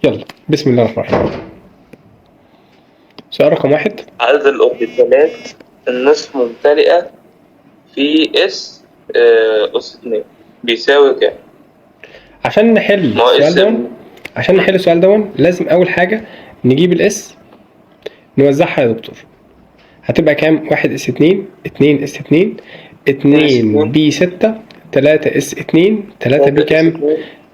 يلا بسم الله الرحمن الرحيم. سؤال رقم 1. عدد الأوربيتالات النصف ممتلئة في اس أس 2 بيساوي كام؟ عشان نحل ما هو السؤال دون لازم اول حاجه نجيب الاس نوزعها يا دكتور. هتبقى كام؟ 1 اس 2 2 اس 2 2 بي 6 3 اس 2 3 بي كام؟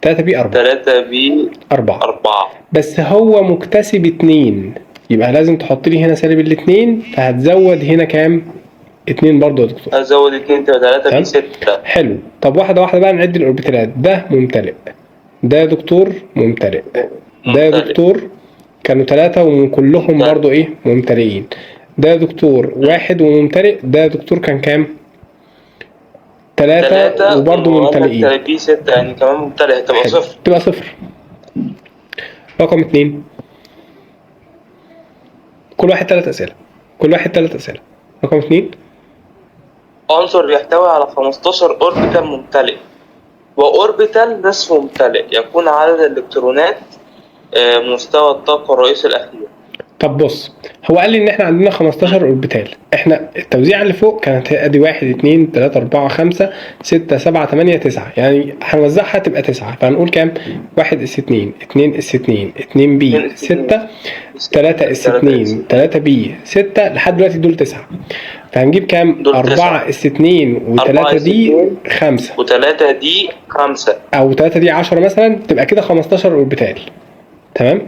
3 بي 4 3 بي 4 بس هو مكتسب 2 يبقى لازم تحط لي هنا سالب الاتنين، فهتزود هنا كام؟ 2 برضه يا دكتور. هزود 2 تبقى 3 بي 6. حلو. طب واحده واحده بقى نعد الاوربيتالات. ده ممتلئ، ده يا دكتور ممتلئ، ده يا دكتور كانوا 3 وكلهم برضو ايه؟ ممتلئين. ده يا دكتور 1 وممتلئ. ده يا دكتور كان كام؟ 3 وبرضو ممتلئين. 3 بي 6 يعني كمان ممتلئ، هتبقى صفر. تبقى صفر. رقم 2 كل واحد 3 أسئلة. رقم 2 عنصر يحتوي على 15 أوربيتال ممتلئ وأوربيتال نصف ممتلئ، يكون عدد الإلكترونات مستوى الطاقة الرئيسي الأخير. طب بص، هو قال لي ان احنا عندنا 15 اوربيتال. احنا التوزيع اللي فوق كانت ادي 1 2 3 4 5 6 7 8 9، يعني هنوزعها تبقى 9. فهنقول كام؟ 1 اس 2 2 اس 2 2 بي 6 3 اس 2 3 بي 6 لحد دلوقتي دول 9. فهنجيب كام؟ 4 اس 2 و3 دي 5 و3 دي 5 او 3 دي 10 مثلا، تبقى كده 15 اوربيتال. تمام؟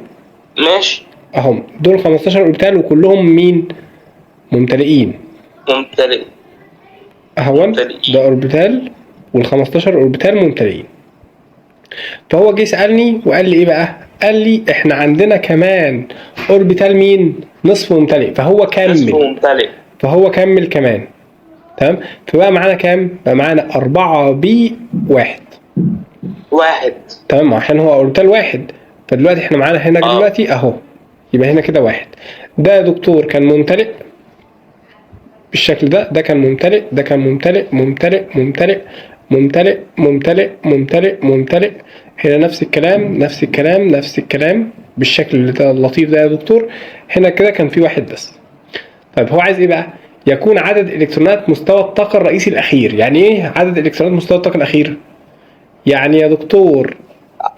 ماشي. اهم دول 15 اوربيتال وكلهم مين؟ ممتلئين. اهون ده اوربيتال وال15 اوربيتال ممتلئين. فهو جه سالني وقال لي ايه بقى؟ قال لي احنا عندنا كمان اوربيتال مين؟ نصف ممتلئ. فهو كمل كمان. تمام؟ فبقى معانا كام؟ بقى معانا 4 بي 1. تمام، عشان هو اوربيتال 1. فدلوقتي احنا معانا هنا دلوقتي اهو، يبقى هنا كده 1. ده يا دكتور كان ممتلئ بالشكل ده. ده كان ممتلئ، ده كان ممتلئ ممتلئ ممتلئ ممتلئ ممتلئ ممتلئ ممتلئ. هنا نفس الكلام نفس الكلام نفس الكلام بالشكل ده اللطيف ده يا دكتور. هنا كده كان في 1 بس. طيب هو عايز ايه بقى؟ يكون عدد الكترونات مستوى الطاقة الرئيسي الأخير. يعني ايه عدد الكترونات مستوى الطاقة الأخير؟ يعني يا دكتور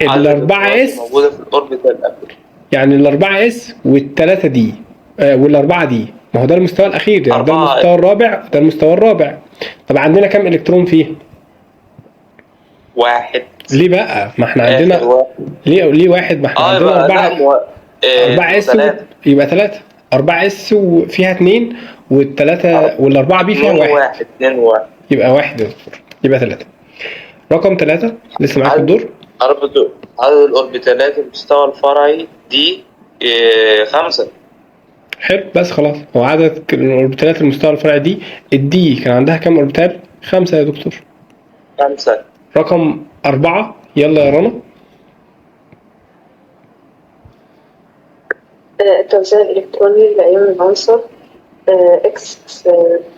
الأربعة اس موجودة في الأوربيتال الأخير، يعني الأربعة اس والتلاتة دي والأربعة دي. ما هو ده المستوى الأخير، يعني ده المستوى الرابع، ده المستوى الرابع. طب عندنا كم إلكترون فيه؟ 1. ليه بقى؟ ما احنا عندنا ليه 1؟ ما احنا عندنا 4 اس يبقى 3. 4 اس وفيها 2 والثلاثة والأربعة بي فيها 1. 2 يبقى 1 يا دكتور، يبقى 3. رقم 3 لسه معاك الدور. عدد الأوربيتالات المستوى الفرعي دي 5. حلو، بس خلاص. هو عدد الاوربيتالات المستوى الفرعي دي، الدي كان عندها كام اوربيتال؟ 5 يا دكتور. 5. رقم 4 يلا يا رنا. التوزيع الإلكتروني لأيون العنصر X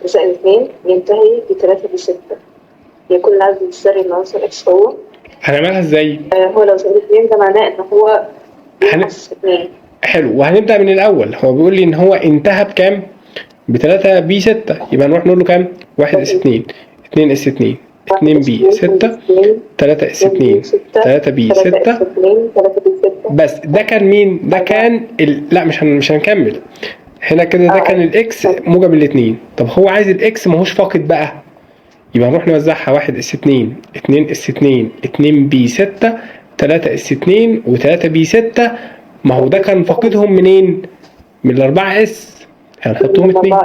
زائد 2 ينتهي ب3 ب6، يكون العدد الذري للعنصر X هو. هنعملها ازاي؟ هو لو زائد 2 ده معناه إن هو بينقص 2. حلو، وهنبدأ من الأول. هو بيقول لي إن هو انتهى بكام؟ ب3 بي 6. يبقى نروح نقول له كام؟ 1 اس 2 2 اس 2 2 بي 6 3 اس 2 3 بي 6. بس ده كان مين؟ ده كان لا مش هنكمل هنا كده. ده كان الاكس موجب الاثنين. طب هو عايز الاكس ماهوش فاقد بقى، يبقى نروح نوزعها 1 اس 2 2 اس 2 2 بي 6 3 اس 2 و3 بي 6. ما هو ده كان فاقدهم منين؟ من الأربعة اس، هنحطهم 2.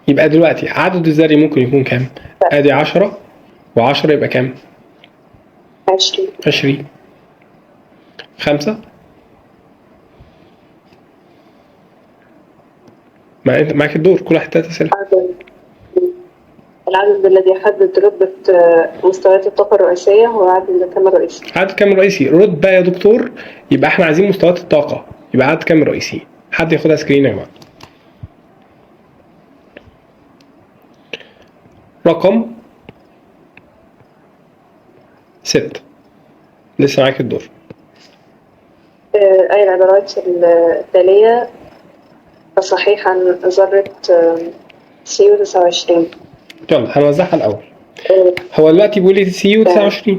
يبقى دلوقتي عدد الذري ممكن يكون كام؟ ادي 10 و10 يبقى كام؟ 20. 5. معاك الدور. كل واحد 3 أسئلة. العدد الذي يحدد رتبة مستويات الطاقة الرئيسية هو عدد الكم الرئيسي. عدد كم رئيسي؟ رتبة يا دكتور. يبقى احنا عايزين مستويات الطاقة، يبقى عدد كم رئيسي. حد ياخدها سكرين يا جماعة. رقم 6 لسه معاك الدور. أي العبارات التالية صحيح عن ذرة سيو 29. يلا هنوزعها الأول. هو دلوقتي بيقول لي سي يو 29،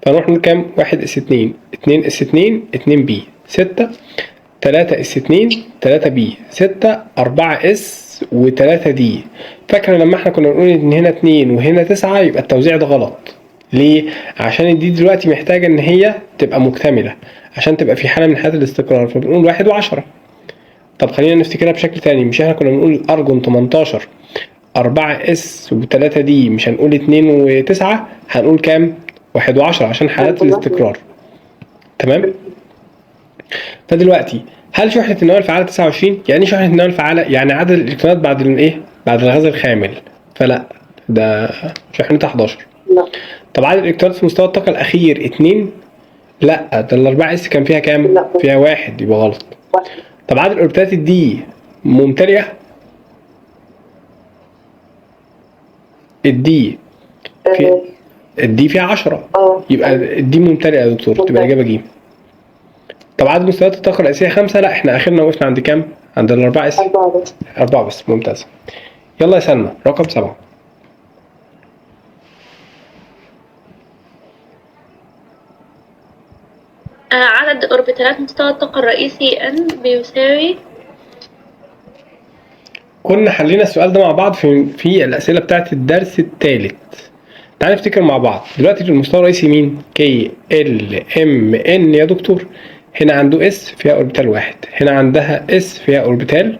فنروح نقول كام؟ 1 اس 2 2 اس 2 2 بي 6 3 اس 2 3 بي 6 4 اس و3 دي. فاكرة لما احنا كنا بنقول ان هنا 2 وهنا 9 يبقى التوزيع ده غلط. ليه؟ عشان الدي دلوقتي محتاجة ان هي تبقى مكتملة عشان تبقى في حالة من حالات الاستقرار، فبنقول 1 و10. طب خلينا نفتكرها بشكل تاني، مش احنا كنا بنقول ارجون 18 4 اس و3 دي، مش هنقول 2 و9، هنقول كام؟ 1 و10 عشان حالات الاستقرار. تمام؟ فدلوقتي هل شحنة النواة الفعالة 29؟ يعني ايه شحنة النواة الفعالة؟ يعني عدد الالكترونات بعد الايه؟ بعد الغاز الخامل. فلا، ده شحنتها 11. لا. طب عدد الالكترونات في مستوى الطاقة الأخير 2؟ لا، ده ال4 اس كان فيها كام؟ لا. فيها 1، يبقى غلط. طب عدد الاوربيتات دي ممتلئة؟ الدي في الدي فيها 10، يبقى الدي ممتلئة يا دكتور، تبقى الإجابة ج. طب عدد مستويات الطاقة الأساسية 5؟ لا، احنا آخرنا وقفنا عند كام؟ عند ال4 اس. 4 بس، ممتاز. يلا يا سلمى، رقم 7. عدد أوربيتالات مستوى الطاقة الرئيسي N بيساوي. كنا حلينا السؤال ده مع بعض في الأسئلة بتاعت الدرس الثالث. تعال نفتكر مع بعض. دلوقتي المستوى الرئيسي مين؟ كي ال ام ان يا دكتور. هنا عنده اس فيها اوربيتال 1، هنا عندها اس فيها اوربيتال،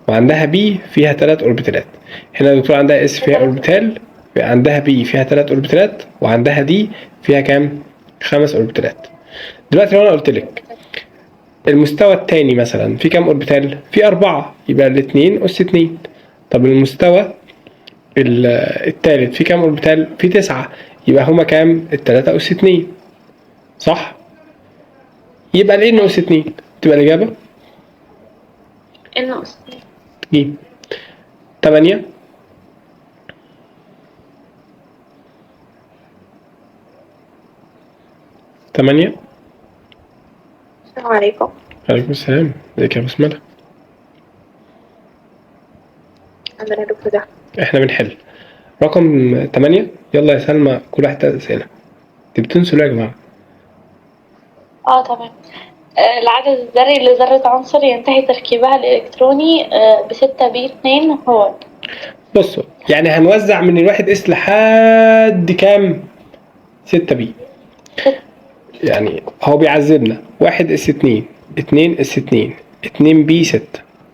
وعندها بي فيها 3 اوربيتالات. هنا يا دكتور عندها اس فيها اوربيتال، عندها بي فيها 3 اوربيتالات، وعندها دي فيها كام؟ 5 اوربيتالات. دلوقتي لو انا قلت لك المستوى الثاني مثلا في كام اوربيتال؟ في 4، يبقى الاثنين اس 2. طب المستوى الثالث في كام اوربيتال؟ في 9، يبقى هما كام؟ الثلاثة اس 2، صح؟ يبقى ال n اس 2 تبقى الاجابه N أس ج. 8. السلام عليكم. عليكم السلام، ازيك يا بسملة؟ عندنا دكتور ده. احنا بنحل رقم 8. يلا يا سلمى، كل واحد 3 اسئله. انتوا بتنسوا ليه يا جماعه؟ تمام. العدد الذري لذرة عنصر ينتهي تركيبها الإلكتروني ب6 ب2 هو. بصوا، يعني هنوزع من الواحد اس لحد كام؟ 6 بي. يعني هو بيعذبنا 1 اس 2 2 اس 2 2 بي 6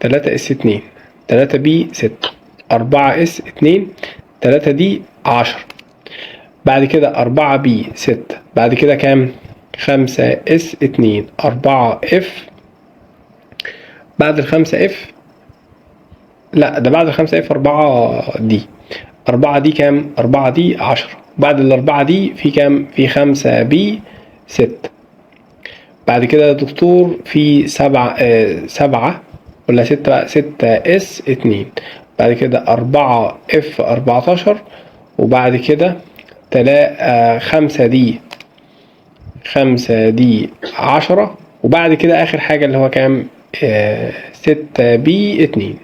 3 اس 2 3 بي 6 4 اس 2 3 دي 10. بعد كده 4 بي 6. بعد كده كام؟ 5 اس 2 4 اف. بعد ال5 اف، لا ده بعد ال5 اف 4 دي. 4 دي كام؟ 4 دي 10. بعد ال4 دي في كام؟ في 5 بي 6. بعد كده يا دكتور في 7 ولا 6 بقى، 6 اس 2. بعد كده 4 اف 14. وبعد كده 5 دي 10. وبعد كده اخر حاجة اللي هو كام؟ 6 بي 2.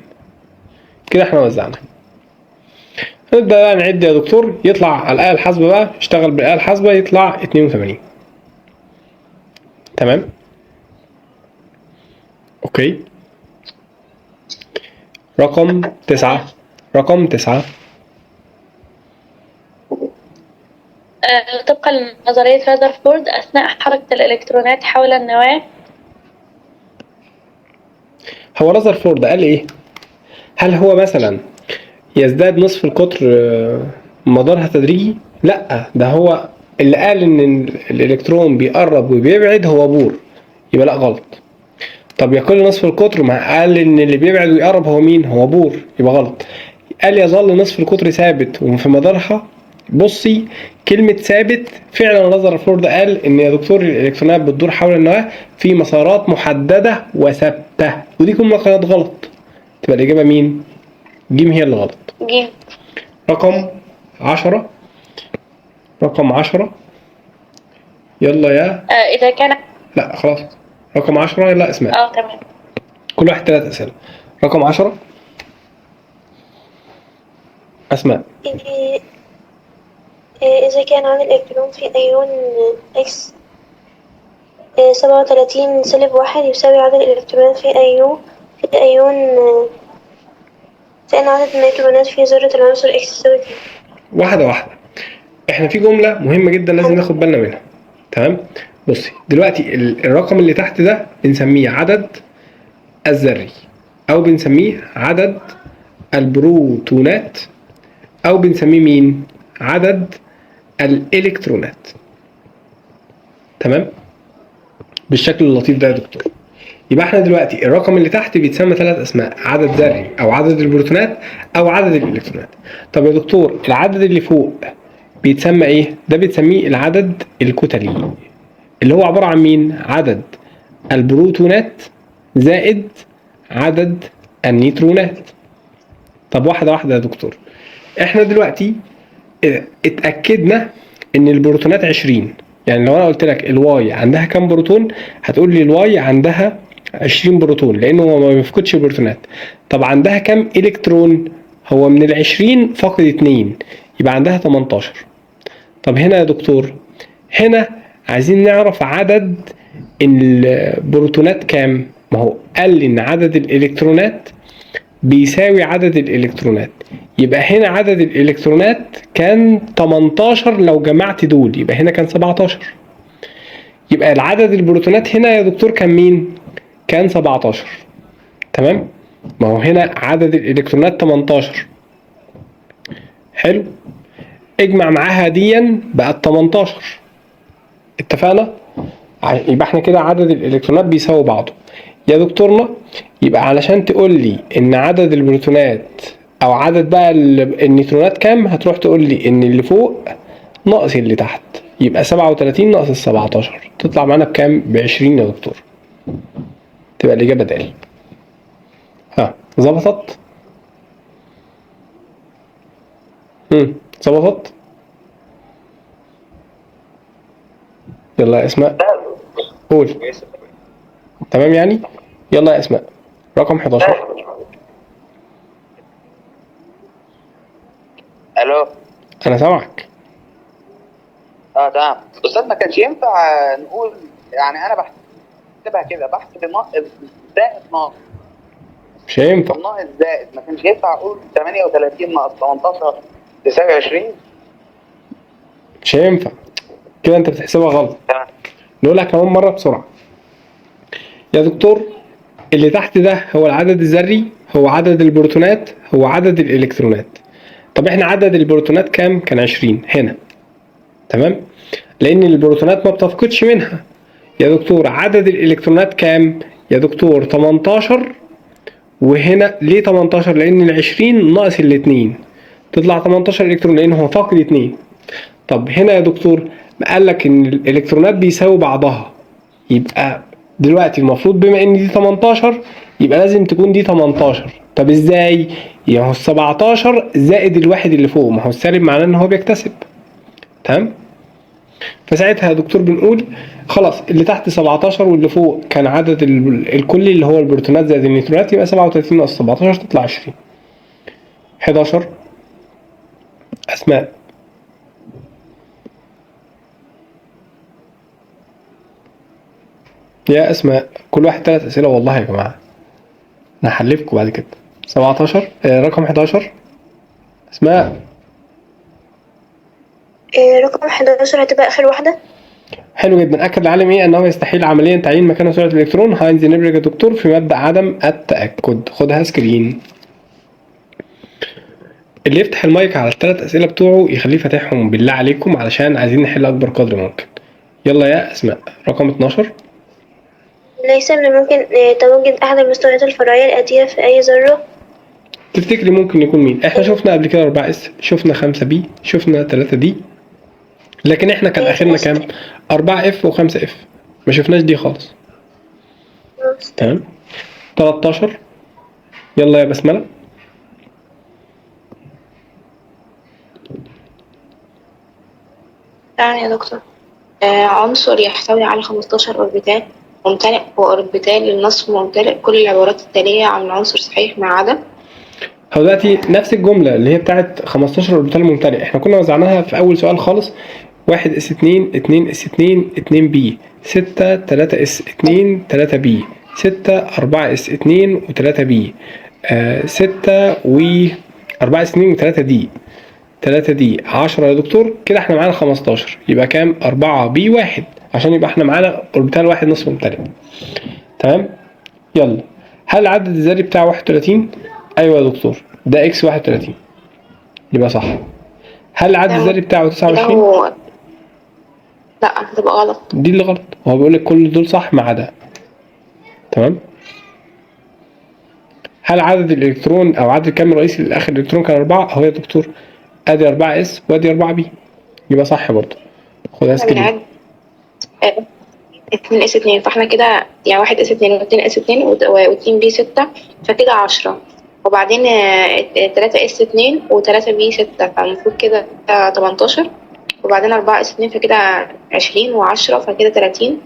كده احنا وزعنا. نبدأ بقى نعد يا دكتور، يطلع على الآلة الحاسبة بقى، اشتغل بالآلة الحاسبة يطلع 82. تمام؟ اوكي. رقم 9. رقم 9. طبقا لنظرية رذرفورد أثناء حركة الإلكترونات حول النواة. هو رذرفورد قال ايه؟ هل هو مثلا يزداد نصف القطر مدارها تدريجي؟ لا، ده هو اللي قال ان الالكترون بيقرب وبيبعد هو بور، يبقى لا غلط. طب يقل نصف القطر، ما قال ان اللي بيبعد ويقرب هو مين؟ هو بور، يبقى غلط. قال يظل نصف القطر ثابت وفي مدارها. بصي، كلمة ثابت فعلا رذرفورد قال ان يا دكتور الالكترونات بتدور حول النواة في مسارات محددة وثابتة، ودي جملة كانت غلط. تبقى الإجابة مين؟ ج هي اللي غلط. ج. رقم 10. رقم 10. يلا يا إذا كان لا خلاص. رقم 10 يلا اسماء. تمام. كل واحد 3 اسئله. رقم 10 اسماء. إذا كان عدد الإلكترون في أيون إكس 37 سالب 1 يساوي عدد الإلكترونات في أيون فإن عدد النيوترونات في ذرة العنصر إكس يساوي كام؟ واحده واحده. احنا في جمله مهمه جدا لازم ناخد بالنا منها. تمام. بصي دلوقتي الرقم اللي تحت ده بنسميه عدد الذري، او بنسميه عدد البروتونات، او بنسميه مين؟ عدد الالكترونات. تمام. بالشكل اللطيف ده يا دكتور. يبقى احنا دلوقتي الرقم اللي تحت بيتسمى 3 اسماء: عدد ذري، او عدد البروتونات، او عدد الالكترونات. طب يا دكتور العدد اللي فوق بيتسمى ايه؟ ده بيتسميه العدد الكتلي، اللي هو عباره عن مين؟ عدد البروتونات زائد عدد النيوترونات. طب واحده واحده يا دكتور. احنا دلوقتي اتاكدنا ان البروتونات 20. يعني لو انا قلت لك الواي عندها كام بروتون، هتقول لي الواي عندها 20 بروتون، لانه هو ما بيفقدش بروتونات. طب عندها كام الكترون؟ هو من ال20 فاقد 2، يبقى عندها 18. طب هنا يا دكتور، هنا عايزين نعرف عدد البروتونات كام. ما هو قال لي ان عدد الالكترونات بيساوي عدد الالكترونات، يبقى هنا عدد الالكترونات كان 18. لو جمعت دول يبقى هنا كان 17. يبقى العدد البروتونات هنا يا دكتور كان مين؟ كان 17. تمام. ما هو هنا عدد الالكترونات 18. حلو. اجمع معاها ديا بقت 18. اتفقنا؟ يبقى احنا كده عدد الالكترونات بيساوي بعضه يا دكتورنا. يبقى علشان تقول لي ان عدد البروتونات او عدد بقى النيوترونات كام، هتروح تقول لي ان اللي فوق ناقص اللي تحت، يبقى 37 ناقص ال 17 تطلع معانا بكام؟ ب 20 يا دكتور. تبقى الاجابه د. ها ظبطت؟ ظبطت؟ يلا يا اسماء قول. تمام يعني. يلا يا اسماء رقم 11. الو. انا سامعك. تمام استاذ. ما كانش ينفع نقول يعني انا بحسبها كده، بحسب الناقص زائد ناقص. مش هينفع. الناقص زائد، ما كانش ينفع اقول 38 ناقص 18 تساوي 20. مش هينفع كده، انت بتحسبها غلط. تمام. نقولها كمان مره بسرعه يا دكتور. اللي تحت ده هو العدد الذري، هو عدد البروتونات، هو عدد الالكترونات. طب احنا عدد البروتونات كام؟ كان 20 هنا. تمام. لان البروتونات ما بتفقدش منها. يا دكتور عدد الالكترونات كام؟ يا دكتور 18. وهنا ليه 18؟ لان ال20 ناقص ال2 تطلع 18 الكترون، لان هو فاقد 2. طب هنا يا دكتور قال لك ان الالكترونات بيساوي بعضها، يبقى دلوقتي المفروض بما ان دي 18 يبقى لازم تكون دي 18. طب ازاي؟ يعني هو 17 زائد الواحد اللي فوق، ما هو السالب معناه ان هو بيكتسب. تمام. فساعتها يا دكتور بنقول خلاص اللي تحت 17 واللي فوق كان عدد الكلي اللي هو البروتونات زائد النيوترونات، يبقى 37 ناقص 17 تطلع 20. 11 اسماء. يا اسماء كل واحد 3 اسئله والله يا جماعه، انا هحلفكم بعد كده. 17 رقم 11 اسماء. رقم 11 هتبقى آخر واحدة. حلو جدا. اكد العالم انه يستحيل عمليا تعيين مكان سرعه الالكترون هاينز نيبرج يا دكتور في مبدا عدم التاكد. خدها سكرين. اللي يفتح المايك على ال3 اسئله بتوعه يخليه فاتحهم بالله عليكم، علشان عايزين نحل اكبر قدر ممكن. يلا يا اسماء رقم 12. ليس من الممكن تواجد أحد المستويات الفرعية الآتية في أي ذرة. تفتكري ممكن يكون مين؟ احنا شفنا قبل كده 4 اس، شفنا 5 بي، شفنا 3 دي، لكن احنا كان اخرنا كام؟ 4 اف و5 اف، ما شفناش دي خالص. تمام. 13 يلا يا بسمله. يعني يا دكتور عنصر يحتوي على 15 أوربيتال ممتلئ وأوربيتال للنصف ممتلئ. كل العبارات التالية عن العنصر صحيح ما عدا. هو دلوقتي نفس الجملة اللي هي بتاعت 15 اوربيتال ممتلئ، احنا كنا وزعناها في أول سؤال خالص. 1 اس 2 2 اس 2 2 بي 6 3 اس 2 3 بي 6 4 اس 2 و3 بي 6 و 4 اس 2 و3 دي 3 دي 10 يا دكتور. كده احنا معانا 15، يبقى كام؟ 4 بي 1 عشان يبقى احنا معانا اوربيتال واحد نصف ممتلئ. تمام. يلا، هل العدد الذري بتاعه 31؟ ايوه يا دكتور، ده اكس 31 يبقى صح. هل العدد الذري بتاعه 29؟ لا هتبقى غلط، دي اللي غلط. هو بيقول لك كل دول صح ما عدا. تمام. هل عدد الالكترون او عدد الكم الرئيسي لاخر الالكترون كان 4؟ اهو يا دكتور، ادي 4 اس وادي 4 بي، يبقى صح برضه. خدها سكرين. 2 اس 2، فاحنا كده يعني 1 اس 2 و2 اس 2 و2 بي 6، فكده 10. وبعدين 3 اس 2 و3 بي 6، فالمفروض كده 18. وبعدين 4 اس 2 فكده 20 و10 فكده 30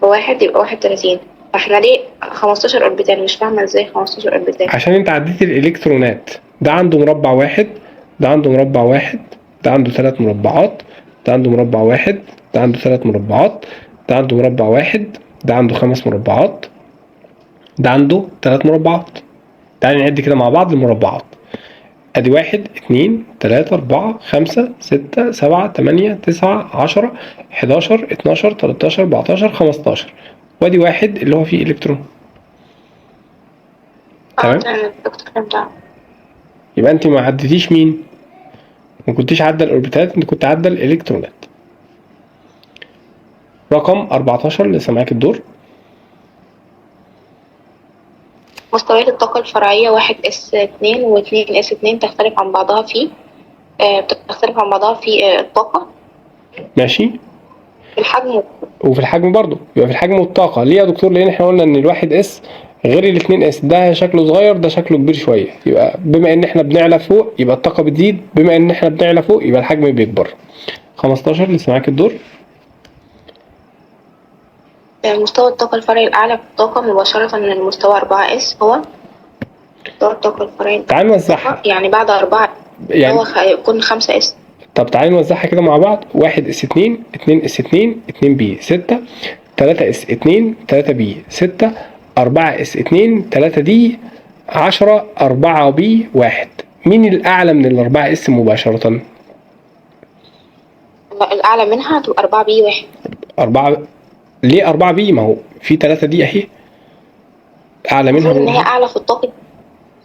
وواحد يبقى 31. فاحنا ليه 15 اوربيتال؟ مش فاهمه ازاي 15 اوربيتال. عشان انت عديت الالكترونات. ده عنده مربع واحد، ده عنده مربع واحد، ده عنده 3 مربعات، ده عنده مربع واحد، ده عنده 3 مربعات، ده عنده مربع واحد، ده عنده 5 مربعات، ده عنده 3 مربعات. تعالى نعد كده مع بعض المربعات. ادي 1 2 3 4 5 6 7 8 9 10 11 12 13 14 15، وادي واحد اللي هو فيه الكترون. تمام. يبقى انت ما عدتيش مين؟ ما كنتيش عدى الاوربيتالات، انت كنت عدى الالكترونات. رقم 14 لسه معاك الدور. مستويات الطاقة الفرعية 1 اس 2 و2 اس 2 تختلف عن بعضها في بتختلف عن بعضها في الطاقة. ماشي. في الحجم وفي الحجم برضو. يبقى في الحجم والطاقة. ليه يا دكتور؟ لان احنا قلنا ان الواحد اس غير الاتنين اس، ده شكله صغير ده شكله كبير شوية. يبقى بما ان احنا بنعلى فوق يبقى الطاقة بتزيد، بما ان احنا بنعلى فوق يبقى الحجم بيكبر. 15 لسه معاك الدور. مستوى الطاقة الفرعي الأعلى في الطاقة مباشرة من المستوى 4 اس هو مستوى الطاقة الفرعي. تعال نوزعها. يعني بعد 4 يعني هو يكون 5 اس. طب تعالى نوزعها كده مع بعض. 1 اس 2 2 اس 2 2 بي 6 3 اس 2 3 بي 6 4 اس 2 3 دي 10 4 بي 1. مين الأعلى من الأربعة اس مباشرة؟ الأعلى منها هتبقى 4 بي 1. 4. ليه 4 بي؟ ما هو في 3 دي أهي أعلى منها. إن هي أعلى في الطاقة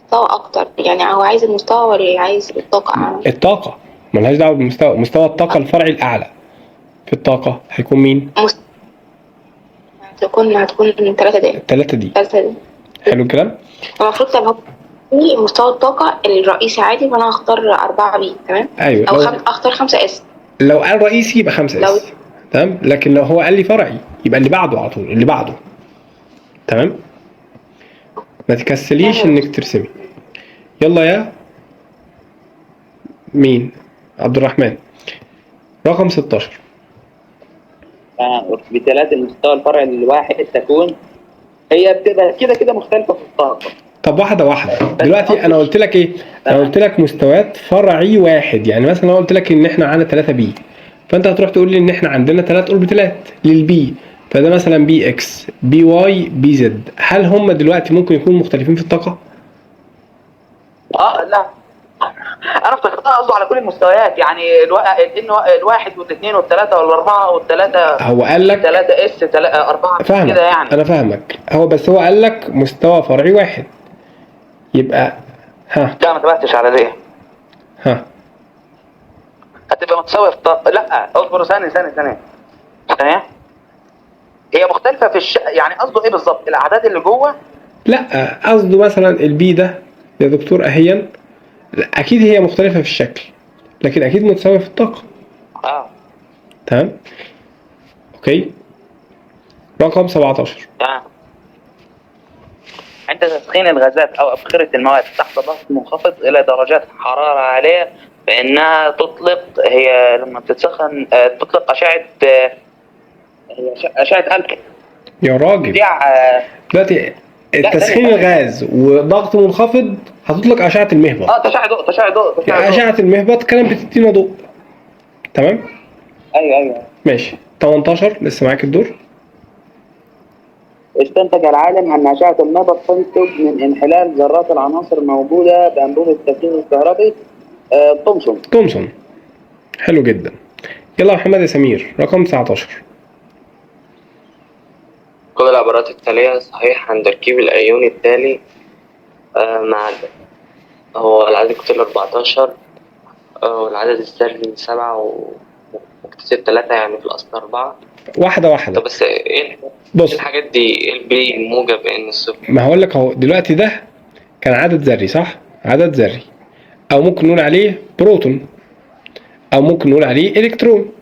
مستوى أكتر، يعني هو عايز المستوى ولا عايز الطاقة أعلى؟ الطاقة ملهاش دعوة بالمستوى. مستوى الطاقة الفرعي الأعلى في الطاقة هيكون مين؟ هتكون 3 دي. 3 دي. حلو الكلام؟ المفروض طب مستوى الطاقة الرئيسي عادي، فأنا هختار 4 بي. تمام؟ أيوه. أو أختار 5 اس. لو قال رئيسي يبقى 5 اس. تمام. لكن لو هو قال لي فرعي يبقى اللي بعده على طول، اللي بعده. تمام. ما تكسليش انك ترسمي. يلا يا مين؟ عبد الرحمن. رقم 16. اوربيتالات المستوى الفرعي الواحد تكون هي بتبقى كده مختلفه في الطاقه. طب واحده واحده. دلوقتي انا قلت لك ايه؟ انا قلت لك مستويات فرعي واحد. يعني مثلا انا قلت لك ان احنا عندنا 3 بي، فانت هتروح تقول لي ان احنا عندنا 3 اوربيتالات للبي، فده مثلا بي اكس بي واي بي زد. هل هم دلوقتي ممكن يكونوا مختلفين في الطاقه؟ لا، انا افتكرتها قصده على كل المستويات، يعني الواحد والاثنين والثلاثه والاربعه والثلاثه. هو قال لك 3 اس 4 كده يعني. انا فاهمك. بس هو قال لك مستوى فرعي واحد، يبقى لا ما انتبهتش على دي. هتبقى متساويه في الطاقه. لا اصبر ثانيه. هي مختلفه في يعني قصده ايه بالظبط؟ الاعداد اللي جوه؟ لا، قصده مثلا البي ده يا دكتور اهيا، اكيد هي مختلفه في الشكل لكن اكيد متساويه في الطاقه. تمام. اوكي. رقم 17. تمام. عند تسخين الغازات او ابخره المواد تحت ضغط منخفض الى درجات حراره عاليه فانها تطلق، هي لما بتتسخن تطلق اشعه هي اشعه الكا يا راجل بتاع دلوقتي التسخين الغاز وضغط منخفض هتطلق اشعه المهبط. تشع ضوء اشعه المهبط كانت بتدينا ضوء. تمام. ايوه. ماشي. 18 لسه معاك الدور. استنتج العالم ان اشعه المهبط تنتج من انحلال ذرات العناصر الموجوده بانبوبه التسخين الكهربي تومسون. حلو جدا. يلا يا محمد يا سمير رقم 19. كل العبارات التالية صحيح عن تركيب الأيوني التالي ما عدا هو العدد الكتلي 14 والعدد الذري 7 ومكتسب 3 يعني في الأصل 4. واحدة طب بس إيه بص الحاجات دي؟ البي موجب إن الصفر. ما هقول لك اهو دلوقتي ده كان عدد ذري صح؟ عدد ذري او ممكن نقول عليه بروتون او ممكن نقول عليه الكترون.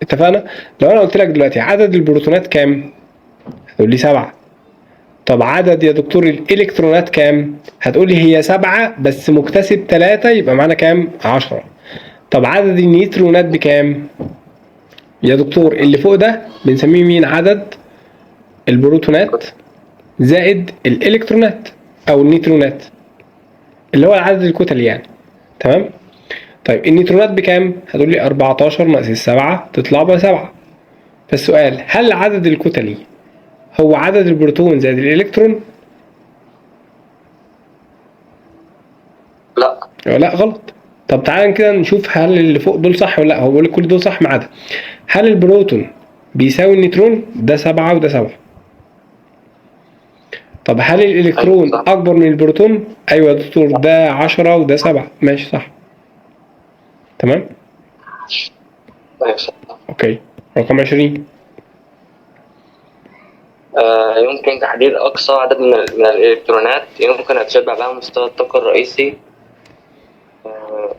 اتفقنا؟ لو انا قلت لك دلوقتي عدد البروتونات كام؟ هتقول لي 7. طب عدد يا دكتور الالكترونات كام؟ هتقول لي هي 7 بس مكتسب 3 يبقى معانا كام؟ 10. طب عدد النيوترونات بكام؟ يا دكتور اللي فوق ده بنسميه مين؟ عدد البروتونات زائد الالكترونات او النيوترونات اللي هو العدد الكتلي يعني. تمام؟ طيب النيوترونات بكام؟ هتقول لي 14 ناقص السبعة تطلع ب7. فالسؤال هل العدد الكتلي هو عدد البروتون زائد الالكترون؟ لا غلط. طب تعالى كده نشوف هل اللي فوق دول صح ولا لا. هو بيقول لك كل دول صح ما عدا هل البروتون بيساوي النيوترون؟ ده 7 وده 7. طب هل الالكترون اكبر من البروتون؟ ايوه يا دكتور ده 10 وده 7. ماشي صح. تمام؟ اوكي. رقم 20. يمكن تحديد أقصى عدد من الإلكترونات يمكن أن تشبع بها مستوى الطاقة الرئيسي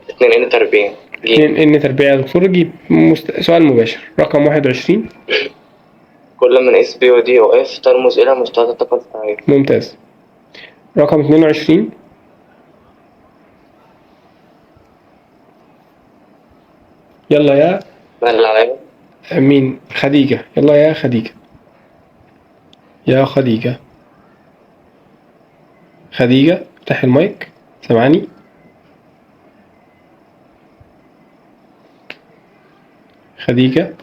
2 N تربيع. 2 N تربيع يا دكتور. جيب سؤال مباشر. رقم 21. كل من S B و D و F ترمز إلى مستوى الطاقة الفعالية. ممتاز. رقم 22. يلا يا مين؟ خديجة. يلا يا خديجة. يا خديجة. خديجة افتح المايك. سامعني؟ خديجة.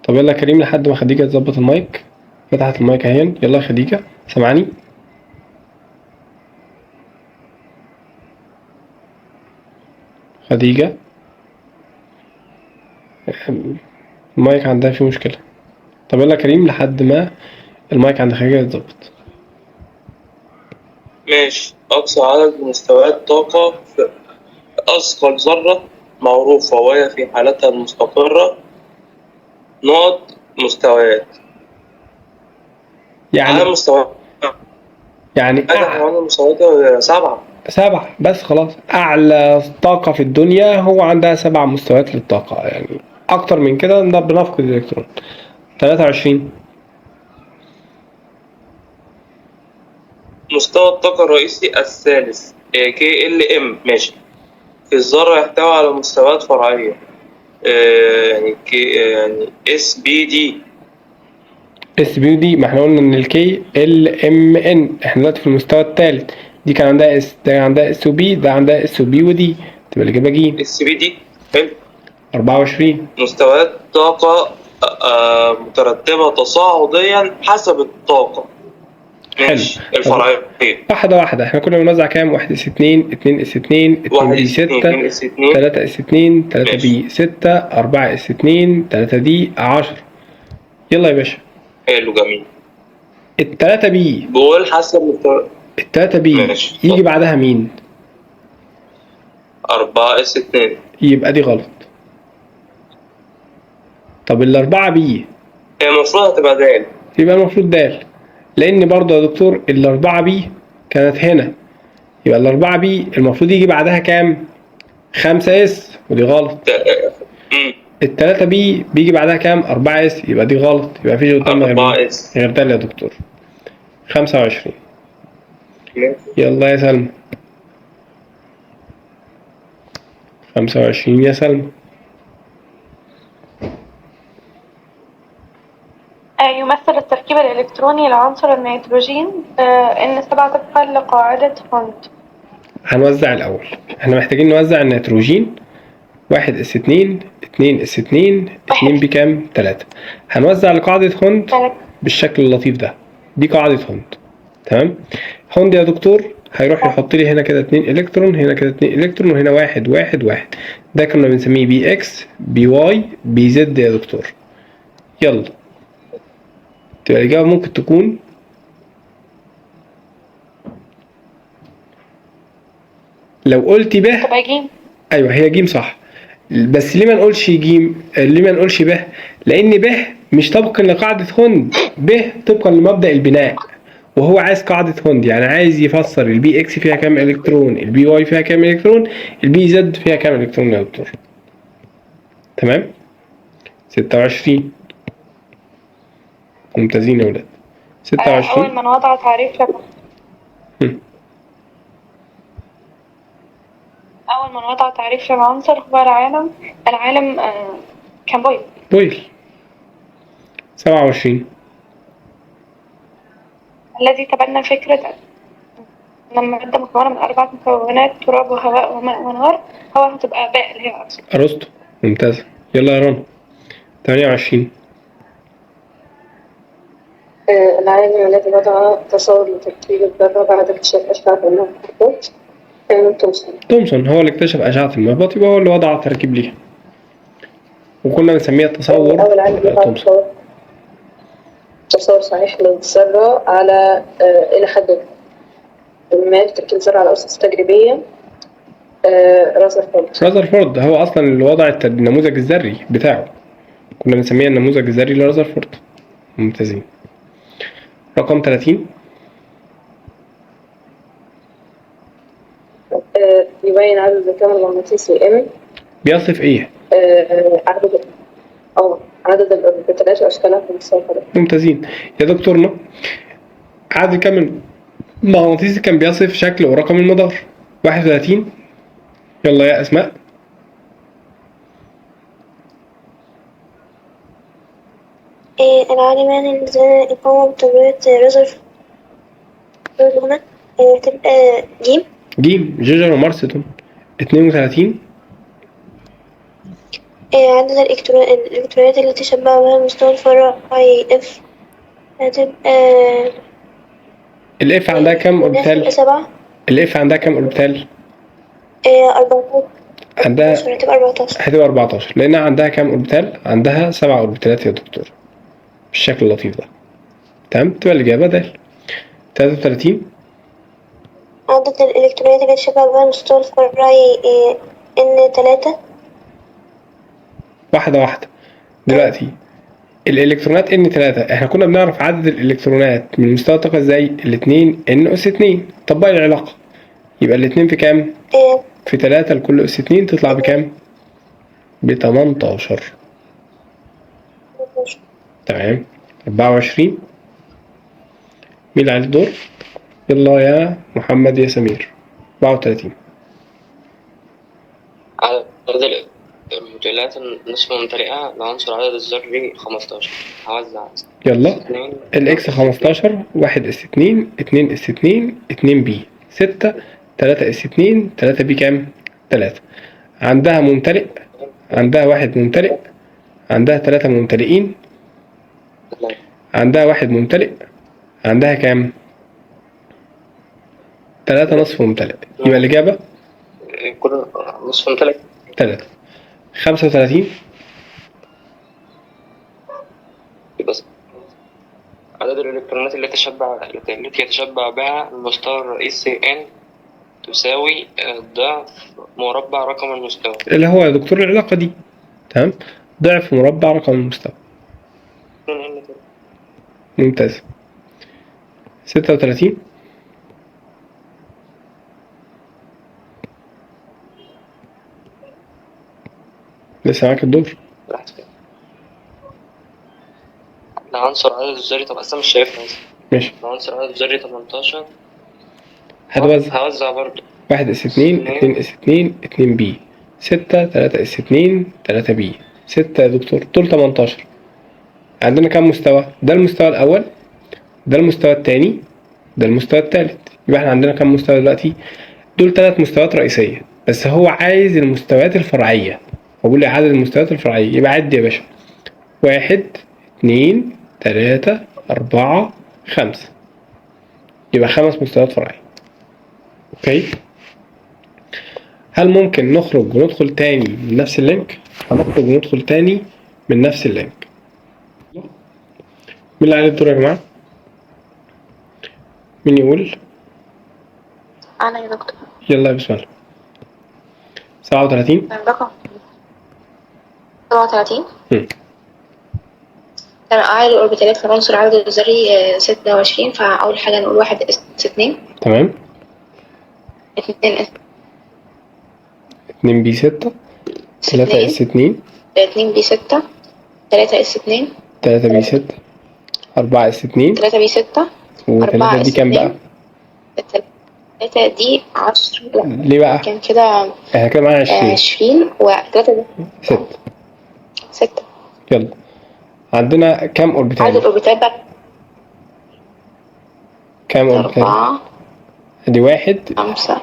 طب يلا يا كريم لحد ما خديجة تظبط المايك. فتحت المايك اهي. يلا يا خديجة سامعني؟ خديجة المايك عندها فيه مشكلة. طب يلا يا كريم لحد ما المايك عند خديجة يتظبط. ماشي. أقصى عدد مستويات طاقة في أصغر ذرة معروفة وهي في حالتها المستقرة نقط مستويات. يعني عدد مستويات عدد مستويات 7 بس خلاص. أعلى طاقة في الدنيا هو عندها 7 مستويات للطاقة. يعني أكتر من كده بنفقد الإلكترون. 23. مستوى الطاقة الرئيسي الثالث KLM. ماشي. في الذرة يحتوي على مستويات فرعية يعني SBD. SBD ما احنا قلنا ان الكي LMN. احنا دلوقتي في المستوى الثالث. دي كان عندها اس، ده عندها اس وبي، ده عندها اس وبي ودي. تبقى الإجابة ج. SBD. حلو. 24. مستويات طاقة مترتبة تصاعديا حسب الطاقة. ماشي. الفرعية واحدة. احنا كنا بنوزع كام؟ 1 اس 2 2 اس 2 2 دي 6 3 اس 2 3 بي 6 4 اس 2 3 دي 10. يلا يا باشا. حلو جميل. ال3 بي بقول حسب ال3 بي يجي بعدها مين؟ 4 اس 2. يبقى دي غلط. طب ال4 بي هي المفروض هتبقى د. يبقى المفروض د. لان برضه يا دكتور ال4 بي كانت هنا. يبقى ال4 بي المفروض يجي بعدها كام؟ 5 اس ودي غلط. ال3 بي بيجي بعدها كام؟ 4 اس يبقى دي غلط. يبقى مفيش قدامنا غير ده يا دكتور. 25. يلا يا سلمى. 25 يا سلمى. يمثل التركيب الإلكتروني لعنصر النيتروجين N7 طبقا لقاعدة هوند. هنوزع الأول، احنا محتاجين نوزع النيتروجين 1s2 2s2 2 بكام؟ 3. هنوزع لقاعدة هوند بالشكل اللطيف ده، دي قاعدة هوند. تمام. هوند يا دكتور هيروح يحط لي هنا كده 2 الكترون، هنا كده 2 الكترون، وهنا 1 1 1. ده كنا بنسميه بي اكس بي واي بي زد يا دكتور. يلا تبقى الإجابة ممكن تكون لو قلت ب تبقى جيم. ايوه هي جيم صح، بس ليه ما نقولش جيم؟ ليه ما نقولش ب؟ لان ب مش طبقا لقاعده هوند، ب طبقا لمبدا البناء، وهو عايز قاعده هوند، يعني عايز يفسر البي اكس فيها كام الكترون، البي واي فيها كام الكترون، البي زد فيها كام الكترون يا دكتور. تمام. 26 ممتازين يا ولاد. 26 أول من وضع تعريف أول من وضع تعريف للعنصر هو العالم كان بويل. 27 الذي تبنى فكرة أن المادة مكونة من 4 مكونات: تراب وهواء وماء ونار. هو هتبقى باء اللي هي أرسطو. ممتاز. يلا يا رنا. 28 العالم الذي وضع تصور لتركيب الذرة بعد اكتشاف أشعة المهبط كان تومسون هو اللي اكتشف أشعة المهبط، يبقى هو اللي وضع التركيب ليها، وكنا بنسميها التصور أول عالم تومسون. تصور صحيح للذرة على إلى حد ما تركيب الذرة على أسس تجريبية رازرفورد هو أصلا اللي وضع النموذج الذري بتاعه، كنا بنسميها النموذج الذري لرازرفورد. ممتازين. رقم 30 يبين عدد الكامل المغناطيسي M. بيصف ايه؟ عدد الأوربيتالات وأشكالها في المسافة. ممتازين يا دكتورنا. عدد الكامل المغناطيسي كان بيصف شكل ورقم المدار. 31 يلا يا أسماء. العالمان اللي يقوموا بتجربة رذرفورد هما تبقى جيم جيجر ومارستون. 32 عدد الإلكترونات اللي تشبع بها المستوى الفرعي F هتبقى الإف عندها كام أوربيتال؟ 7. الإف عندها كام أوربيتال؟ 14. عندها هتبقى 14. هتبقى 14 لأنها عندها كام أوربيتال؟ عندها 7 أوربيتالات يا دكتور بالشكل اللطيف ده. تمام. تبقى الإجابة د. 33 عدد الإلكترونات اللي تشبع بها المستوى الفرعي N3. واحدة دلوقتي الإلكترونات N3 احنا كنا بنعرف عدد الإلكترونات من مستوى الطاقة ازاي؟ الاتنين N-2. طبقي العلاقة، يبقى الاتنين في كام؟ في 3 لكل أس 2 تطلع بكام؟ ب18. تمام. 24 مين اللي عليه الدور؟ يلا يا محمد يا سمير. 34 عدد الموديلات النصف ممتلئة لعنصر عدد الذري 15. هوزع. يلا الإكس 15 1s2 2s2 2b 6 3s2 3b كام؟ 3. عندها ممتلئ، عندها 1 ممتلئ، عندها 3 ممتلئين، عندها 1 ممتلئ، عندها كام؟ 3 نصف ممتلئ. يبقى الإجابة كل نصف ممتلئ 3. 35 بس عدد الإلكترونات التي يتشبع بها المستوى الرئيسي N تساوي ضعف مربع رقم المستوى، اللي هو يا دكتور العلاقة دي. تمام. ضعف مربع رقم المستوى. ممتاز. 36 لسه معاك الدور. لعنصر عدد الذري. طب أصلا مش شايفها. ماشي. لعنصر عدد الذري 18. هوزع برضه 1s2 2s2 2b 6 3 اس 2 3 بي 6 يا دكتور، دول 18. عندنا كام مستوى؟ ده المستوى الأول، ده المستوى التاني، ده المستوى التالت. يبقى احنا عندنا كام مستوى دلوقتي؟ دول 3 مستويات رئيسية، بس هو عايز المستويات الفرعية، هو بيقول لي عدد المستويات الفرعية. يبقى عد يا باشا، 1 2 3 4 5، يبقى 5 مستويات فرعية. اوكي، هل ممكن نخرج وندخل تاني من نفس اللينك؟ هنخرج وندخل تاني من نفس اللينك. مين اللي عليه الدور يا جماعة؟ مين يقول؟ أنا يا دكتور. يلا يا بسم الله. 37 رقم 37. هم. تمام. عدد الأوربيتالات في العنصر العدد الذري 26. فأول حاجة نقول 1 اس 2. تمام. 2 اس 2 بي 6 3 اس 2 2 بي 6 3 اس 2 3 بي 6 4 اس 2 3 بي 6 و3 دي كام بقى؟ 3 دي 10. ليه بقى؟ كان كده احنا كده معانا 20 20 و3 دي 6. يلا عندنا كام عدد اوربيتال؟ الأوربيتال بقى كام اوربيتال؟ 4 ادي 1 5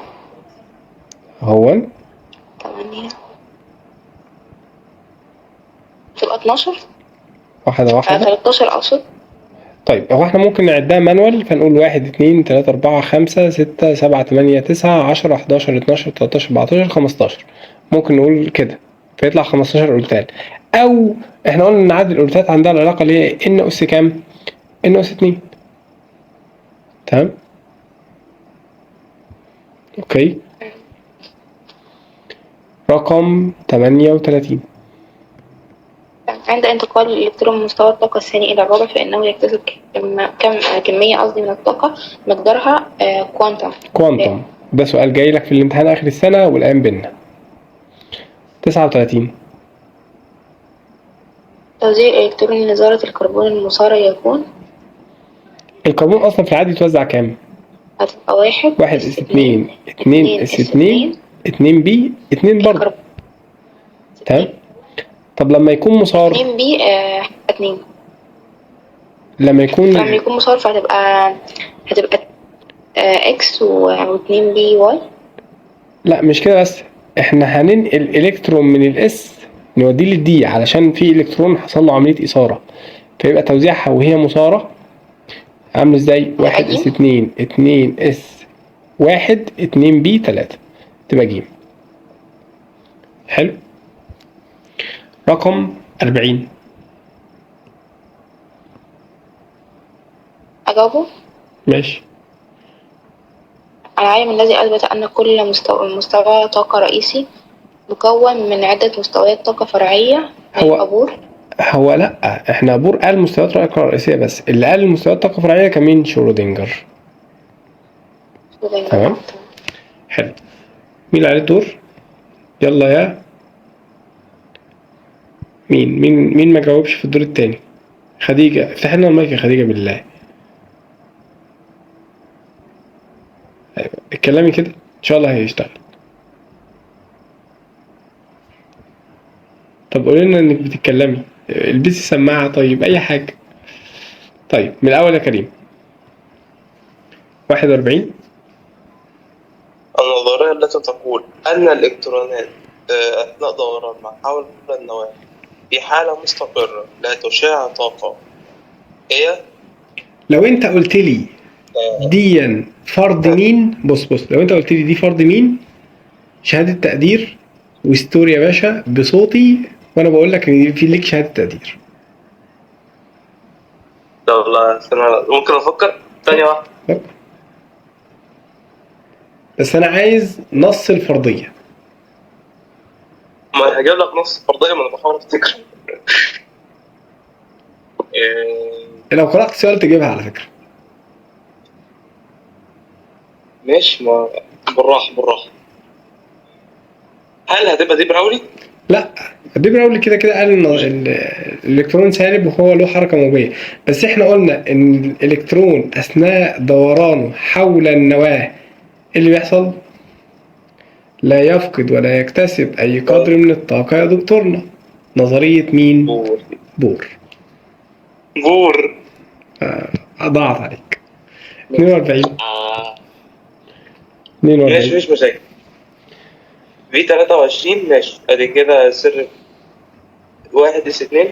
اهو 8 تبقى 12 واحدة 13 أقصد. طيب هو احنا ممكن نعدها مانوال، فنقول 1 2 3 4 5 6 7 8 9 10 11 12 13 14 15. ممكن نقول كده فيطلع 15 اوربيتال. او احنا قلنا ان عدد الاوربيتالات عندها العلاقة اللي هي ان اس كام؟ ان اس 2. تمام؟ اوكي. رقم 38. عند انتقال الإلكترون من مستوى الطاقة الثاني إلى الرابع فإنه يكتسب كمية من الطاقة مقدارها كوانتم. ده سؤال جاي لك في الامتحان آخر السنة والأيام بينا. 39. توزيع الإلكترون لذرة الكربون المثارة يكون الكربون أصلا في العادي يتوزع كام؟ هتبقى 1 اس 2 2 اس 2 2 بي 2 برضه. تمام. طب لما يكون مثار 2 بي 2 لما يكون مثار فهتبقى اكس و2 بي واي. لا مش كده بس، احنا هننقل الكترون من الاس نوديه للدي علشان في الكترون حصل له عمليه اثاره، فيبقى توزيعها وهي مثاره عامل ازاي؟ 1 اس 2 2 اس 1 2 بي 3 تبقى ج. حلو. رقم 40. أجاوبه؟ ماشي. العالم الذي أثبت أن كل مستوى طاقة رئيسي مكون من عدة مستويات طاقة فرعية. هو لا، احنا بور قال مستويات طاقة رئيسية بس، اللي قال مستويات طاقة فرعية كان مين؟ شرودنجر. تمام. حلو. مين اللي عليه الدور؟ يلا يا مين ما جاوبش في الدور التاني؟ خديجة، افتح لنا المايك يا خديجة بالله. ايوه اتكلمي كده ان شاء الله هيشتغل. طب قولي لنا انك بتتكلمي، البسي سماعة، طيب اي حاجة. طيب من الاول يا كريم. 41. النظرية التي تقول أن الإلكترونات أثناء دورانها حول النواة في حالة مستقرة لا تشع طاقة هي. لو انت قلت لي دي فرض مين، بص لو انت قلت لي دي فرض مين، شهادة تقدير وستوري يا باشا بصوتي، وانا بقول لك ان في ليك شهادة تقدير. لا والله ممكن افكر ثانية واحدة. بس انا عايز نص الفرضية. ما هجيب لك نص فرضية، ما انا بحاول افتكر. لو قرأت السؤال تجيبها على فكرة. ماشي، ما بالراحة. هل هتبقى دي براولي؟ لا، دي براولي كده قال ان الالكترون سالب وهو له حركة موجية، بس احنا قلنا ان الالكترون اثناء دورانه حول النواة اللي بيحصل لا يفقد ولا يكتسب أي قدر من الطاقة يا دكتورنا. نظرية مين؟ بور. بور. ضاعت عليك. 42. ماشي مش مشاكل. في 23 ماشي. ادي كده سر 1 اس 2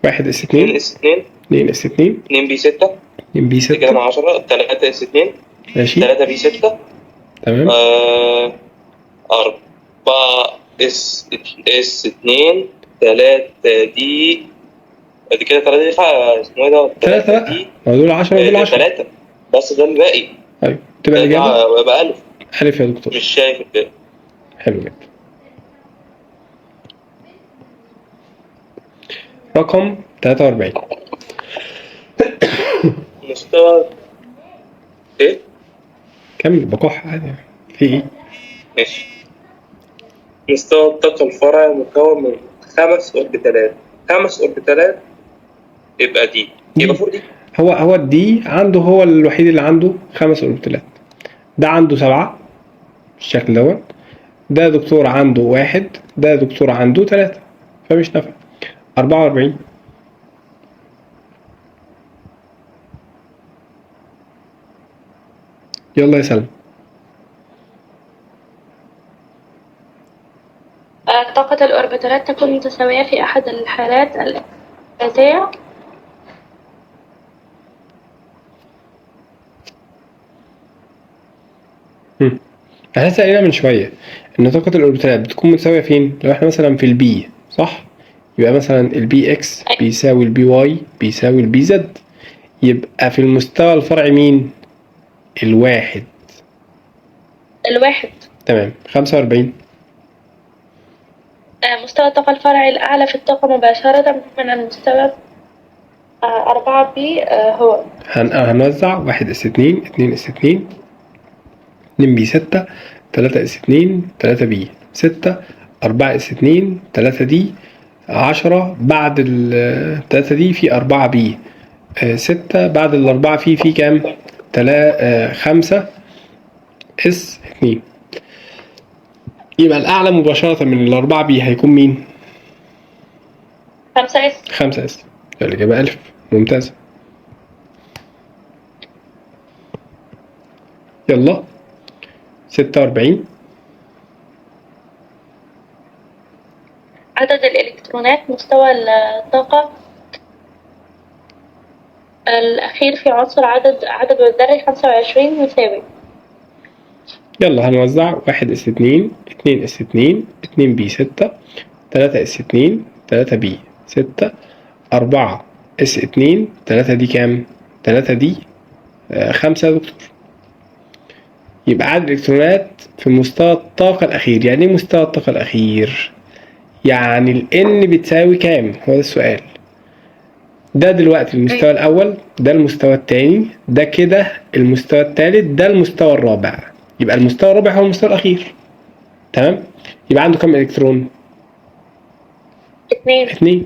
1 اس 2 2 اس 2 2 اس 2 2 بي 6 2 بي دي كده 6 10 3 اس 2 ماشي 3 بي 6 تمام 4 اس 2 3 دي ادي كده 3 دي اسمه ايه ده 3 بقى دي ما دول 10 ودول 10 3 بس ده الباقي. ايوه تبقى الإجابة يبقى ألف. ألف يا دكتور. مش شايف كده. حلو جدا. رقم 43. مستوى ايه؟ كمل بكح عادي. في ايه؟ ماشي. مستوى الطاقة الفرعي مكون من 5 أوربيتالات. 5 أوربيتالات يبقى دي يبقى فوق دي. هو الدي عنده هو الوحيد اللي عنده 5 أوربيتالات. ده عنده 7 بالشكل دوت. ده دكتور عنده 1. ده دكتور عنده 3 فمش نافع. 44. يلا يا سلمى. طاقة الأوربيتالات تكون متساوية في أحد الحالات الآتية. احنا سألنا من شوية ان طاقة الأوربيتالات بتكون متساوية فين؟ لو احنا مثلا في البي صح؟ يبقى مثلا البي اكس بيساوي البي واي بيساوي البي زد. يبقى في المستوى الفرعي مين؟ الواحد. تمام. 45. مستوى الطاقة الفرعي الأعلى في الطاقة مباشرة من المستوى 4 بي هو هنوزع 1 اس 2 2 اس 2 2 بي 6 3 اس 2 3 بي 6 4 اس 2 3 دي 10 بعد ال 3 دي في 4 بي 6 بعد ال4 في كام؟ 5 اس 2. يبقى الأعلى مباشرة من ال4 بي هيكون مين؟ 5 اس. 5 اس. الإجابة ألف. ممتازة. يلا 46. عدد الإلكترونات مستوى الطاقة الأخير في عنصر عدد الذري 25 مساوي. يلا هنوزع 1 اس 2 2 اس 2 2 بي 6 3 اس 2 3 بي 6 4 اس 2 3 دي كام؟ 3 دي 5 يا دكتور. يبقى عدد الإلكترونات في مستوى الطاقة الأخير. يعني إيه مستوى الطاقة الأخير؟ يعني ال N بتساوي كام؟ هو ده السؤال. ده دلوقتي المستوى الأول، ده المستوى التاني، ده كده المستوى التالت، ده المستوى الرابع. يبقى المستوى الرابع هو المستوى الأخير. تمام؟ يبقى عنده كام إلكترون؟ 2.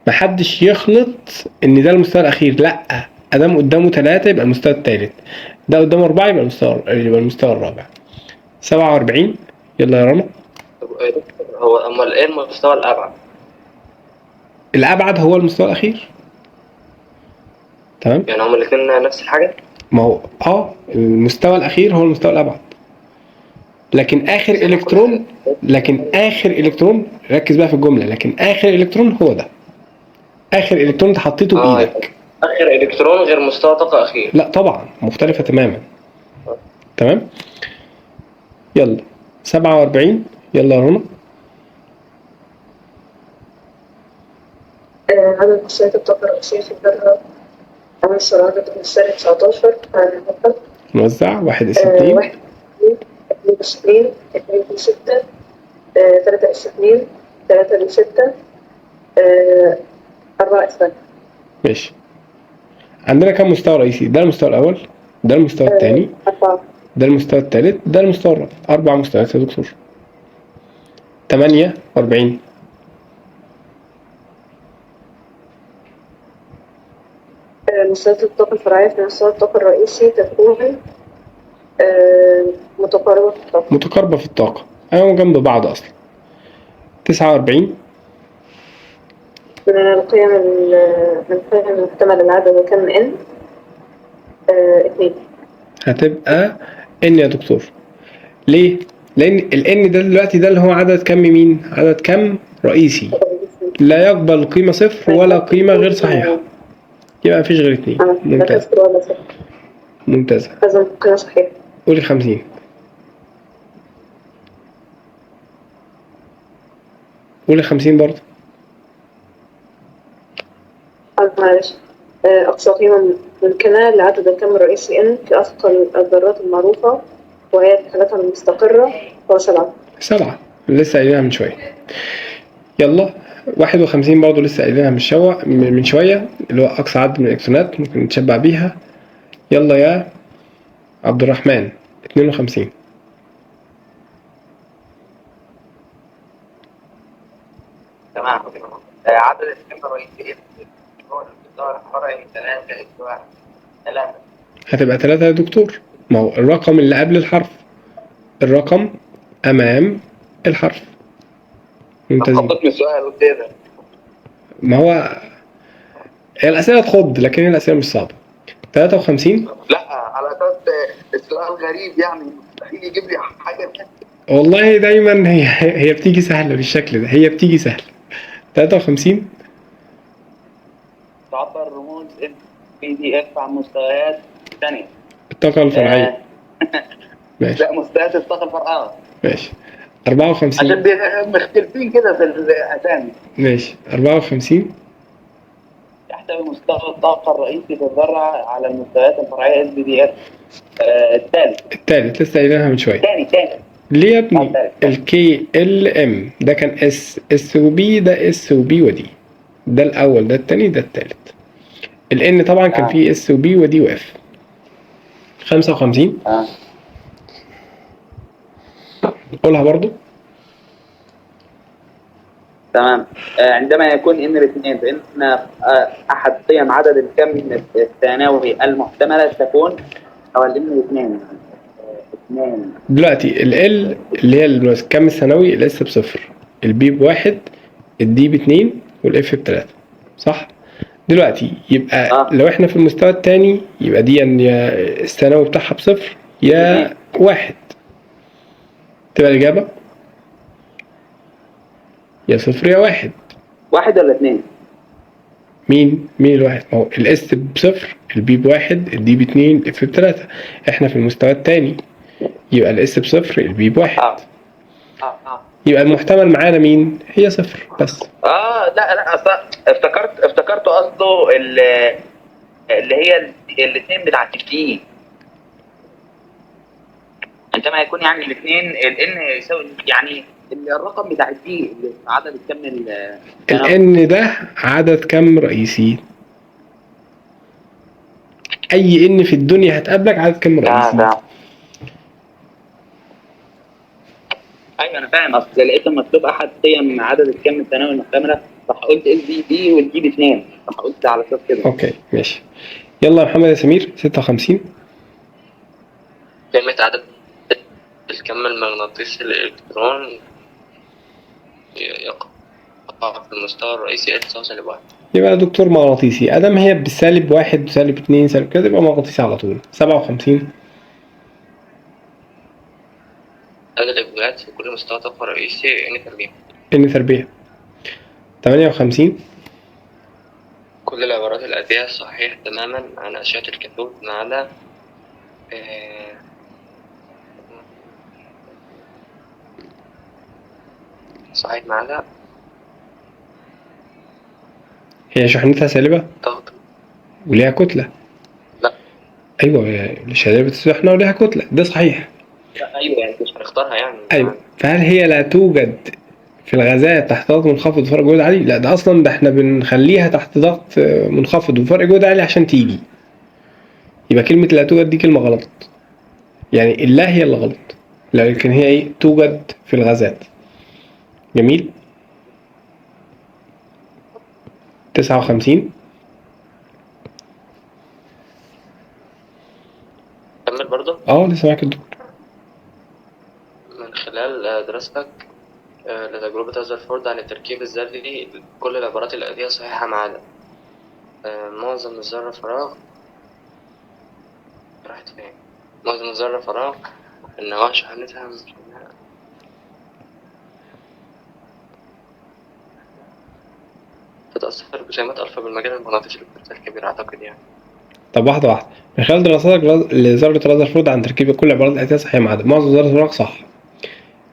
محدش يخلط إن ده المستوى الأخير، لأ. أدام قدامه 3 يبقى المستوى التالت. ده قدامه 4 يبقى المستوى الرابع. 47. يلا يا رنا. هو أمال إيه المستوى الأبعد؟ الأبعد هو المستوى الأخير. تمام؟ يعني هما الاتنين نفس الحاجة؟ ما هو المستوى الأخير هو المستوى الأبعد. لكن آخر إلكترون ركز بقى في الجملة. لكن آخر إلكترون هو ده. آخر إلكترون أنت حطيته بإيدك. آخر إلكترون غير مستوى طاقة أخير. لا طبعا مختلفة تماما. تمام؟ يلا 47. يلا يا رنا. عدد مستويات الطاقة الرئيسية في الذرة عنصر عدد السالب 19. نوزع 1 اس 2 1 2 اس 2 2 بي 6 3 اس 2 3 بي 6 4 اس 1. ماشي. عندنا كم مستوى رئيسي؟ ده المستوى الأول، ده المستوى الثاني، 4 ده المستوى الثالث، ده المستوى الرابع. 4 مستويات يا دكتور. 48. مستويات الطاقة الفرعية في مستوى الطاقة الرئيسي تكون متقاربة في الطاقة. متقاربة في الطاقة. أهو جنب بعض أصلا. 49 من القيم المحتمل العدد كم n؟ 2. هتبقى n يا دكتور. ليه؟ لأن ال n ده دلوقتي ده اللي هو عدد كم مين؟ عدد كم رئيسي لا يقبل قيمة صفر ولا قيمة غير صحيحة، يبقى مفيش غير 2. لا ممتاز كسر ولا صفر، ممتازة. لازم قيمة صحيحة. قولي 50. قولي 50 برضه. معلش. أقصى قيمة ممكنة لعدد الكم الرئيسي n في أثقل الذرات المعروفة وهي حالتها المستقرة هو 7. 7 لسه قايلينها من شوية. يلا 51 برضه لسه قايلينها من شوية، اللي هو أقصى عدد من الإلكترونات ممكن نتشبع بيها. يلا يا عبد الرحمن. 52. تمام. عدد الكم الرئيسي هو الظاهر الفرعي 3 هتبقى 3 يا دكتور، ما هو الرقم اللي قبل الحرف، الرقم أمام الحرف. ممتازين. خطتني السؤال قدامك. ما هو هي الأسئلة تخض، لكن هي الأسئلة مش صعبة. 53. لا على اساس السؤال غريب يعني مستحيل يجيب لي حاجه. والله دايما هي بتيجي سهلة بالشكل ده، هي بتيجي سهلة. 53. تعبر رموز PDF عن مستويات ثانية. الطاقة الفرعية. ماشي. لا مستويات الطاقة الفرعية. ماشي. 54. عشان مختلفين كده في الأسامي. ماشي. 54. يحتوي مستوى الطاقة الرئيسي في الذرة على المستويات الفرعية SPDF. التالت لسه قايلينها من شوية. تاني. ليه يا ابني؟ الكي ال ام ده كان اس وبي، ده اس وبي ودي، ده الأول، ده التاني، ده التالت. الان طبعا كان فيه اس وبي ودي واف. 55. قولها برضو. تمام. عندما يكون n الاثنين فإن أحد قيم عدد الكم الثانوي المحتملة تكون أو n الاثنين. دلوقتي ال اللي هي الكم الثانوي، الاس بصفر، البي بواحد، الدي باتنين، والاف بتلاتة، صح؟ دلوقتي يبقى لو احنا في المستوى التاني يبقى دي يا الثانوي بتاعها بصفر يا واحد. تبقى الإجابة يا صفر يا واحد. واحد ولا اثنين؟ مين الواحد؟ ما هو الاس بصفر، البي بواحد، الدي باتنين، الاف بتلاتة. احنا في المستوى التاني يبقى الاس بصفر، البي بواحد. يبقى المحتمل معانا مين؟ هي صفر بس. لا اصلا افتكرت قصده اللي هي الاثنين بتاعت الدي. عندما يكون يعني الاثنين الان يساوي يعني الرقم بتاع الدي اللي عدد الكم الان ده عدد كم رئيسي. اي ان في الدنيا هتقابلك عدد كم رئيسي. ايوه انا فاهم. اصل لقيت مكتوب احد قيم عدد الكم الثانوي المحتمله، راح قلت اس بي دي والدي باثنين، راح قلت على اساس كده. اوكي ماشي. يلا يا محمد يا سمير. 56. قيمة عدد الكم المغناطيسي للإلكترون يقع في المستوى الرئيسي تساوي -1. يبقى دكتور مغناطيسي ادم هي بالسالب واحد وسالب اتنين سالب كده، يبقى مغناطيسي على طول. 57. عدد الإبجات في كل مستوى طاقة رئيسي ان تربيع. 58. كل العبارات الآتية صحيح تماما عن أشعة الكاثود ما عدا صحيح ما عدا هي شحنتها سالبة ضغط وليها كتلة. لا. ايوه الشحنة بتشحنها وليها كتلة، ده صحيح. أيوة يعني مش هنختارها يعني. ايوه. فهل هي لا توجد في الغازات تحت ضغط منخفض وفرق جهد عالي؟ لا، ده اصلا ده احنا بنخليها تحت ضغط منخفض وفرق جهد عالي عشان تيجي. يبقى كلمة لا توجد دي كلمة غلط، يعني اللا هي اللي غلط، لكن هي ايه؟ توجد في الغازات. جميل. 59. كمل برضه. لسه معاك الدكتور. من خلال دراستك لتجربة رذرفورد عن التركيب الذري، كل العبارات الآتية صحيحة ما عدا معظم الذرة فراغ. راحت فين؟ معظم الذرة فراغ، النواة شحنتها تتأثر بجسيمات ألفا بالمجال المغناطيسي للكتلة الكبيرة أعتقد يعني. طب واحدة واحدة، من خلال دراستك لذرة رذرفورد عن تركيب كل العبارات الآتية صحيحة ما عدا معظم ذرات الفراغ صح.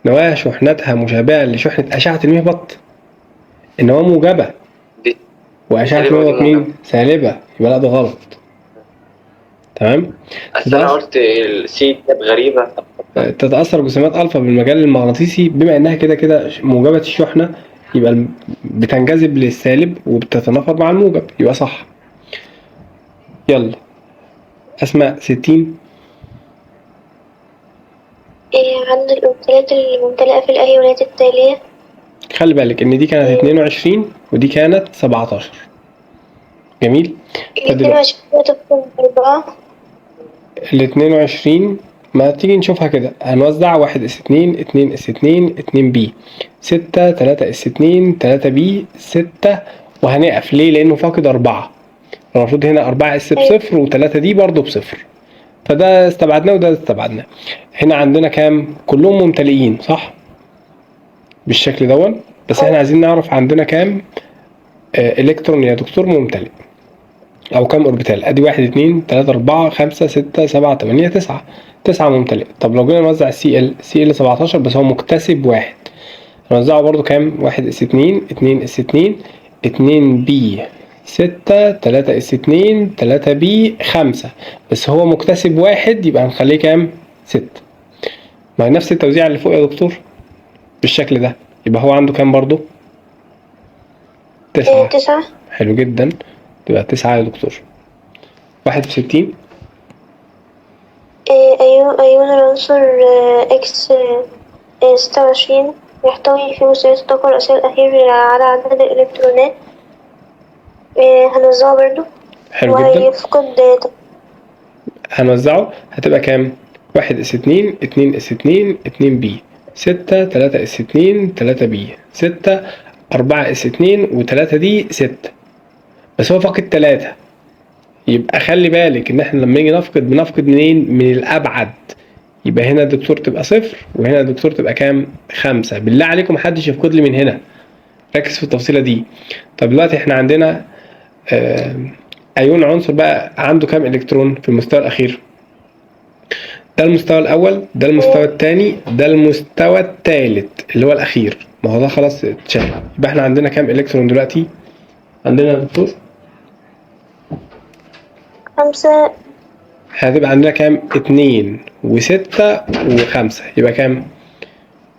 نواة شحنتها مشابهة لشحنة أشعة المهبط، النواة موجبة دي وأشعة سالبة ودي المهبط مين؟ سالبة، يبقى لا ده غلط. تمام؟ أصل أنا قلت السي كانت غريبة. تتأثر جسيمات ألفا بالمجال المغناطيسي، بما إنها كده كده موجبة الشحنة يبقى بتنجذب للسالب وبتتنافر مع الموجب، يبقى صح. يلا أسماء 60. عدد الأوكتالات الممتلئة في الأيونات التالية. خلي بالك إن دي كانت 22 ودي كانت 17. جميل. 22 تكون 4. 22 ما تيجي نشوفها كده، هنوزع 1 اس 2 2 اس 2 2 بي 6 3 اس 2 3 بي 6، وهنقف ليه؟ لأنه فاقد 4. المفروض هنا 4 اس بصفر و3 دي برضه بصفر، فده استبعدناه وده استبعدناه. هنا عندنا كام؟ كلهم ممتلئين صح؟ بالشكل دون، بس احنا عايزين نعرف عندنا كام الكترون يا دكتور ممتلئ، او كام اوربيتال. ادي 1 2 3 4 5 6 7 8 9، 9 ممتلئ. طب لو جينا نوزع السي ال 17 بس هو مكتسب 1، هنوزعه برضو كام؟ 1 اس 2 2 اس 2 2 بي 6 3 اس 2 3 بي 5، بس هو مكتسب 1 يبقى هنخليه كام؟ 6. ما هي نفس التوزيع اللي فوق يا دكتور بالشكل ده، يبقى هو عنده كام برضو؟ 9. 9. حلو جدا، تبقى 9 يا دكتور. 61. أيون العنصر إكس 26 يحتوي في مستويات الطاقة الرئيسية الأخير على عدد الإلكترونات. هنوزعه برضو. حلو جدا. وهيفقد هنوزعه هتبقى كام؟ 1 اس 2 2 اس 2 2 بي 6 3 اس 2 3 بي 6 4 اس 2 و3 دي 6، بس هو فاقد 3. يبقى خلي بالك ان احنا لما نيجي نفقد بنفقد منين؟ من الابعد. يبقى هنا الدكتور تبقى 0 وهنا الدكتور تبقى كام؟ 5. بالله عليكم محدش يفقد لي من هنا، ركز في التفصيلة دي. طب دلوقتي احنا عندنا ايون عنصر بقى عنده كام الكترون في المستوى الاخير؟ ده المستوى الاول، ده المستوى الثاني، ده المستوى الثالث اللي هو الاخير. ما هو ده خلاص اتشال. يبقى احنا عندنا كام الكترون دلوقتي؟ عندنا يا دكتور 5. هتبقى عندنا كام؟ 2 و6 و5، يبقى كام؟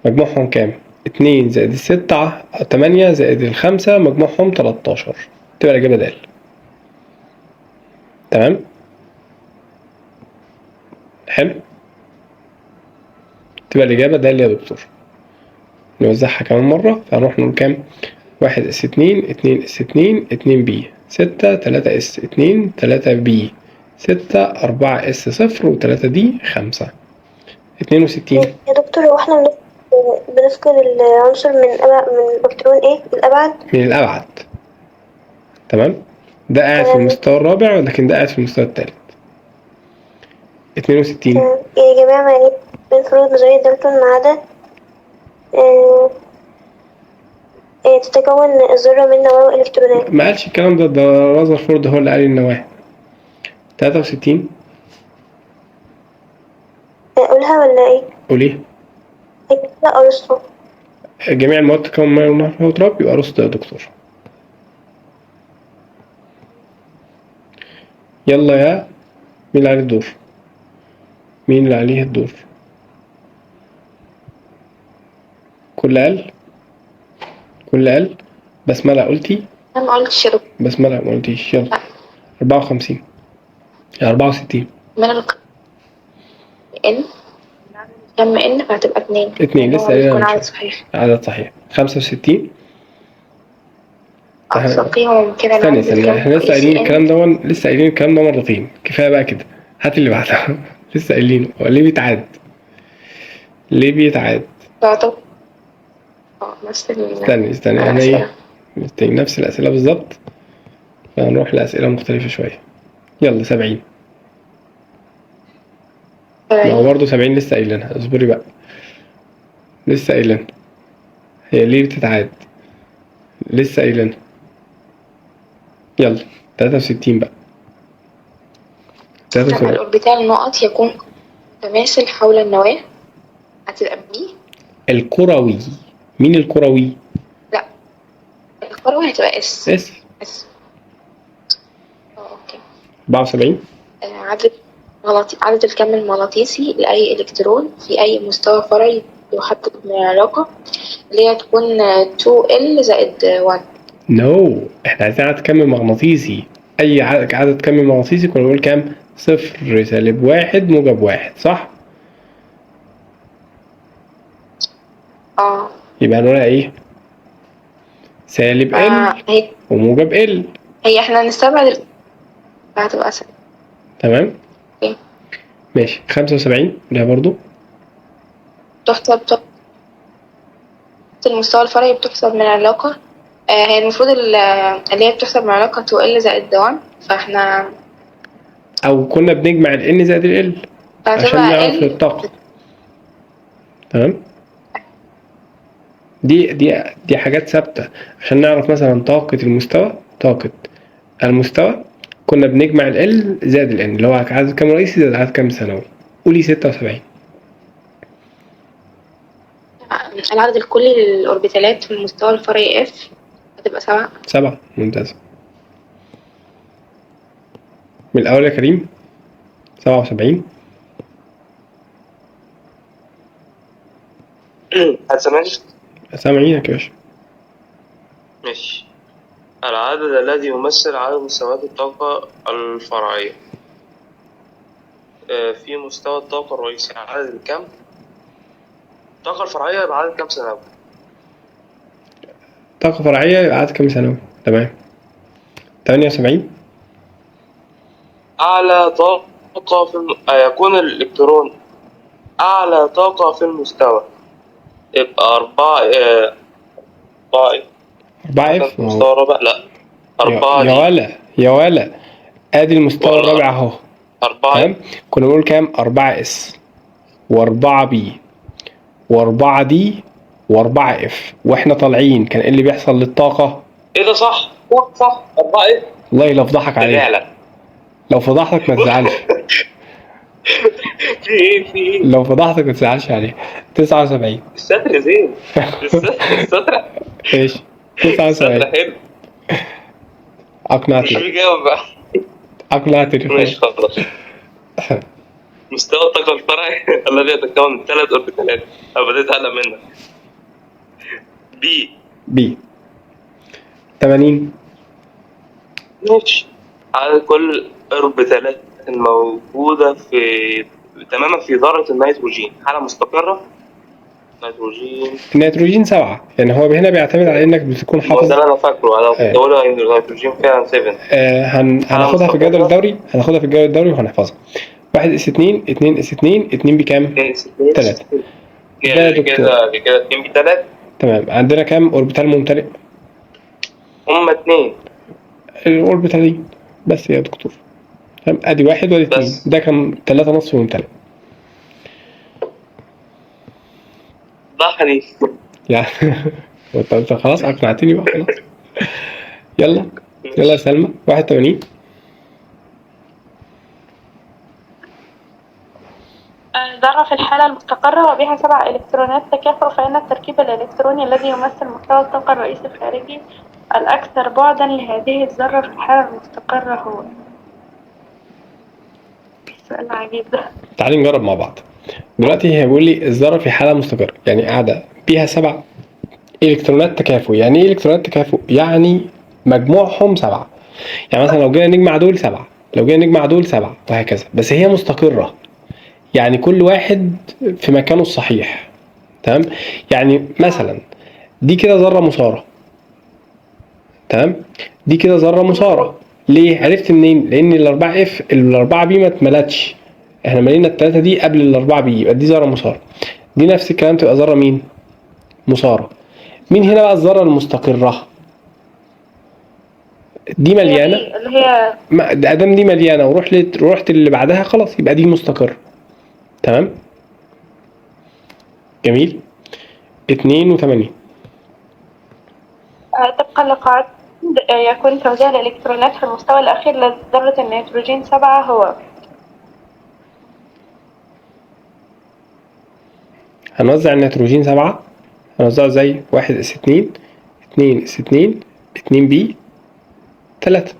مجموعهم كام؟ 2 زائد 6 8 زائد 5 مجموعهم 13، تبقى الإجابة د. تمام؟ حلو؟ تبقى الإجابة د يا دكتور. نوزعها كمان مرة، فهنروح نقول كام؟ 1 اس 2 2 اس 2 2 بي 6 3 اس 2 3 بي 6 4 اس 0 و3 دي 5. 62. يا دكتور هو احنا بنفقد العنصر من الإلكترون ايه؟ الأبعد؟ من الأبعد. تمام؟ ده قاعد في المستوى الرابع لكن ده قاعد في المستوى الثالث. 62. يا جماعة يعني بنفرض نظرية دالتون ما عدا تتكون الذرة من نواة وإلكترونات. ما قالش الكلام ده، ده رذرفورد هو اللي قال النواة. 63. أقولها ولا ايه؟ قوليه. لا أرسطو. جميع المواد تتكون من ماء ونهر وتراب، يبقى أرسطو يا دكتور. يلا يا مين اللي عليه الدور؟ مين اللي عليه الدور؟ كل قال؟ كل قال؟ بسملة قلتي؟ أنا ما قلتش يا دكتور. بسملة ما قلتيش. يلا 54 يا 64. من إن كم إن فهتبقى 2. 2 لسه قايلين يكون عدد صحيح. عدد صحيح. 65. أقصى كده. استني احنا لسه قايلين الكلام ده، لسه قايلين الكلام ده مرتين، كفايه بقى كده. هات اللي بعده. لسه قايلينه. هو ليه بيتعاد؟ ليه بيتعاد؟ تعتبر نفس استني انا ايه نفس الاسئله بالظبط، فهنروح لاسئله مختلفه شويه. يلا 70. ما هو برضه 70 لسه قايلينها، اصبري بقى، لسه قايلينها. هي ليه بتتعاد؟ لسه قايلينها. يلا 63 بقى. لما 73. الأوربيتال النقط يكون متماثل حول النواة هتبقى بي. الكروي. مين الكروي؟ لا، الكروي هتبقى اس. اس. اوكي. 74. عدد الكم المغناطيسي لأي إلكترون في أي مستوى فرعي يحدد من العلاقة اللي هي تكون 2L زائد 1. نو، احنا عايزين عدد كم مغناطيسي. أي عدد كم مغناطيسي كنا بنقول كام؟ 0 سالب 1 موجب 1، صح؟ يبقى هنقولها ايه؟ سالب ال وموجب ال. هي احنا هنستبعد هتبقى سالب. تمام؟ ماشي. 75 ده برضو تحسب المستوى الفرعي بتحسب من علاقة هي المفروض اللي هي بتحسب من علاقة 2L زائد 1، فاحنا أو كنا بنجمع ال N زائد ال L عشان نعرف الطاقة. تمام؟ دي حاجات ثابتة عشان نعرف مثلا طاقة المستوى كنا بنجمع ال L زائد ال N اللي هو عدد كم رئيسي زائد عدد كم ثانوي. قولي 76. العدد الكلي للأوربيتالات في المستوى الفرعي F هتبقى 7. 7 ممتاز. من الأول يا كريم. 77. هتسمعني؟ سامعينك يا باشا. ماشي. العدد الذي يمثل عدد مستويات الطاقة الفرعية في مستوى الطاقة الرئيسي عدد الكم؟ الطاقة الفرعية يبقى عدد كم ثانوي؟ طاقة فرعية يبقى عدد كم ثانوي. تمام. 78. أعلى طاقة يكون الإلكترون أعلى طاقة في المستوى يبقى 4 F. المستوى الرابع لا 4 يا ولا ادي المستوى الرابع اهو. 4 تمام. كنا بنقول كام؟ 4S و4B و4D و4F واحنا طالعين كان ايه اللي بيحصل للطاقة؟ ايه ده صح 4 ايه؟ والله لو فضحك عليك. لو فضحتك ما تزعلش. في ايه؟ لو فضحتك ما تزعلش عليه. 79. الستر زين. الستر ايش؟ 79. حلو. اقنعتني. مش بيجاوب بقى. اقنعتني. ماشي خلاص. مستوى الطاقة الفرعي الذي يتكون من 3 أوربيتالات. أنا بديت أقلق منك. بي 80. ماشي. عدد كل الأوربيتالات الموجودة تماما في ذرة النيتروجين حالة مستقرة. النيتروجين 7 يعني هو هنا بيعتمد على انك بتكون حافظ. ده اللي انا فاكره. انا كنت بقول ان النيتروجين فعلا 7. هناخدها في الجدول الدوري وهنحفظها. 1S2 2S2 2 بكام؟ 3. كده 2 ب3. تمام. عندنا كام اوربيتال ممتلئ؟ هما 2 الاوربيتالين بس يا دكتور. تمام. ادي 1 وادي 2. ده كان 3.5 ممتلئ. ضحني يعني انت خلاص اقنعتني بقى خلاص. يلا يا سلمى. 81. ذرة في الحالة المستقرة وبها 7 إلكترونات تكافؤ، فإن التركيب الإلكتروني الذي يمثل مستوى الطاقة الرئيسي الخارجي الأكثر بعدا لهذه الذرة في الحالة المستقرة هو. سؤال عجيب ده. تعالي نجرب مع بعض. دلوقتي هي بيقول لي الذرة في حالة مستقرة يعني قاعدة بيها 7 إلكترونات تكافؤ. يعني إيه إلكترونات تكافؤ؟ يعني مجموعهم 7. يعني مثلا لو جينا نجمع دول 7، لو جينا نجمع دول 7 وهكذا. بس هي مستقرة يعني كل واحد في مكانه الصحيح. تمام. يعني مثلا دي كده ذرة مسارة. تمام. دي كده ذرة مسارة. ليه؟ عرفت منين؟ لأن ال4 B ما اتملتش. احنا ملينا ال3 دي قبل ال4 B يبقى دي ذرة مسارة. دي نفس الكلام تبقى ذرة مين؟ مسارة. مين هنا بقى الذرة المستقرة؟ دي مليانة، اللي هي ادام دي مليانة ورحت اللي بعدها خلاص يبقى دي مستقرة. تمام؟ جميل. 2 و8. طبقا لقاعدة يكون توزيع الإلكترونات في المستوى الأخير لذرة النيتروجين 7 هو هنوزع النيتروجين 7، هنوزعه زي 1s2 2s2 2b 3.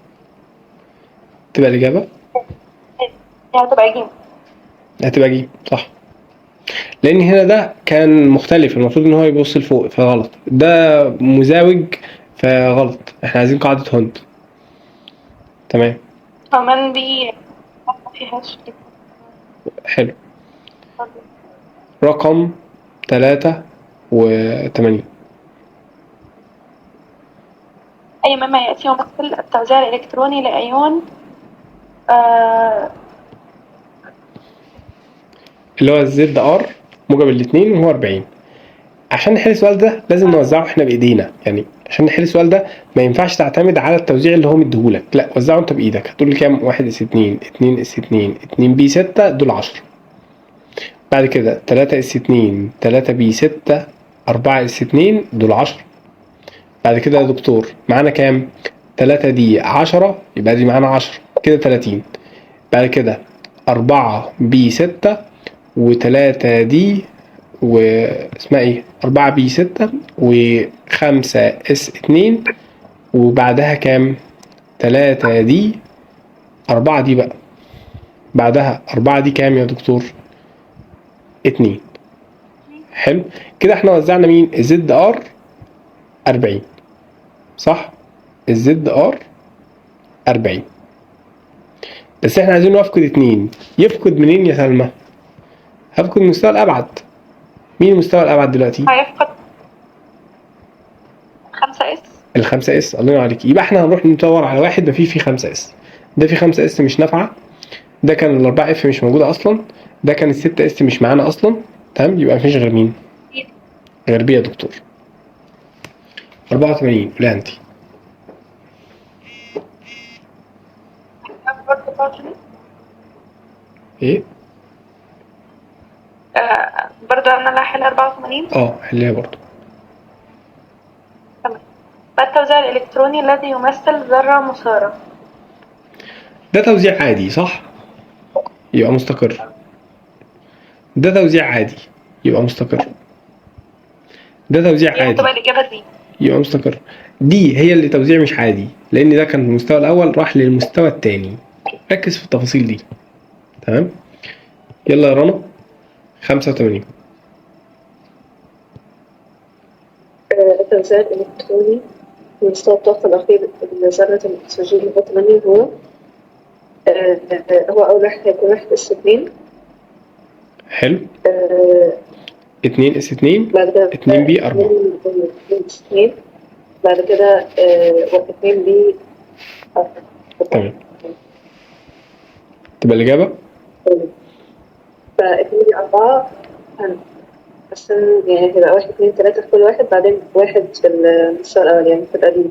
تبقى الإجابة هتبقى ج. صح، لأن هنا ده كان مختلف، المفروض إن هو يبص لفوق فغلط، ده مزاوج فغلط، احنا عايزين قاعدة هوند. تمام، كمان بي مفيهاش كده. حلو. رقم 83. أي مما يأتي يمثل التوزيع الإلكتروني لأيون اللي هو الزد ار موجب الاتنين وهو 40. عشان نحل السؤال ده لازم نوزعه احنا بايدينا، يعني عشان نحل السؤال ده ما ينفعش تعتمد على التوزيع اللي هو مديهولك، لا وزعه انت بايدك. هتقول لي كام؟ 1s2 2s2 2b6 دول 10. بعد كده 3s2 3b6 4s2 دول 10. بعد كده يا دكتور معانا كام؟ 3 دي 10 يبقى دي معانا 10 كده 30. بعد كده 4b6 و3 دي واسمها ايه 4b6 و5s2 وبعدها كام؟ 3 دي 4 دي بقى بعدها 4 دي كام يا دكتور؟ 2. حلو كده احنا وزعنا مين؟ الزد ار 40 صح؟ الزد ار 40. بس احنا عايزين نفقد 2. يفقد منين يا سلمى؟ هفقد المستوى الابعد. مين المستوى الابعد دلوقتي؟ هيفقد 5s. ال5s. الله ينور عليك. يبقى احنا هنروح ندور على واحد ما فيه 5s. ده فيه 5s مش نافعه، ده كان ال4f مش موجوده اصلا، ده كان ال6s مش معانا اصلا. تمام، يبقى مفيش غير مين؟ غير بي يا دكتور. 84. قولها انت. ايه؟ برضه انا اللي هحل 84. حليها برضه. تمام. التوزيع الإلكتروني الذي يمثل ذرة مسارة. ده توزيع عادي صح؟ يبقى مستقر. ده توزيع عادي يبقى مستقر. ده توزيع عادي تبقى الإجابة دي يبقى مستقر. دي هي اللي توزيع مش عادي، لأن ده كان المستوى الأول راح للمستوى التاني. ركز في التفاصيل دي. تمام، يلا يا رنا. 85. التوزيع الإلكتروني في مستوى الطاقة الأخير لذرة الأكسجين اللي هو 8 هو أول واحد هيكون 1s2. حلو. 2s2 بعد كده 2b4. 2s2 بعد كده 2b. تمام، تبقى الإجابة ف2b4 يعني هيبقى 1 2 3 في كل واحد، بعدين واحد في المستوى الأول يعني تبقى دي.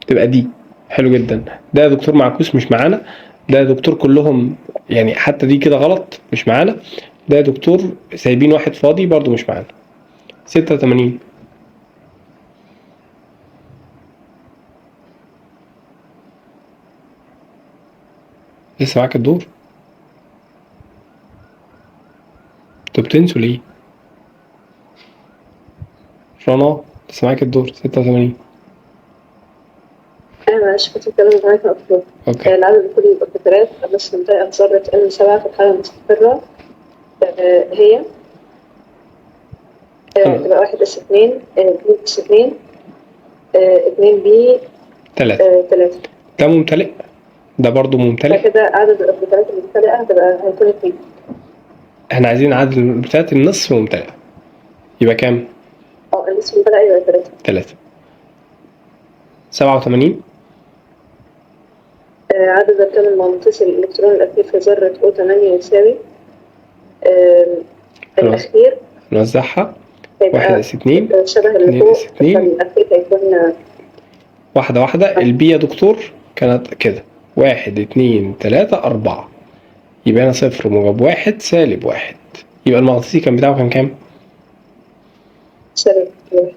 تبقى دي. حلو جدا. ده يا دكتور معكوس مش معانا، ده يا دكتور كلهم يعني حتى دي كده غلط مش معانا، ده يا دكتور سايبين واحد فاضي برضو مش معانا. 86. لسه معاك الدور؟ انتوا بتنسوا ليه؟ رنا لسه معاك الدور. 86. أنا معلش كنت بتكلم معاك أكتر. اوكي. العدد الكلي يبقى كترات بس منطقة ذرة N7 في الحالة المستقرة هي تبقى 1s2 2s2 2b 3. ده ممتلئ، ده برضو ممتلئ. فكده عدد الأوردينات الممتلئة هيكون 2. احنا عايزين عدد الأوردينات النصف ممتلئ، يبقى كام؟ النصف ممتلئ يبقى 3. 87. عدد أركان المغناطيسي الإلكترون الأخير في ذرة O8 يساوي الأخير نوزعها. هيبقى 1 اس 2 شبه اللي 2 فوق، اس 2 فالأخير هيكون واحدة واحدة. البي يا دكتور كانت كده 1 2 3 4، يبقى هنا 0 موجب 1 سالب 1. يبقى المغناطيسي كان بتاعه كان كام؟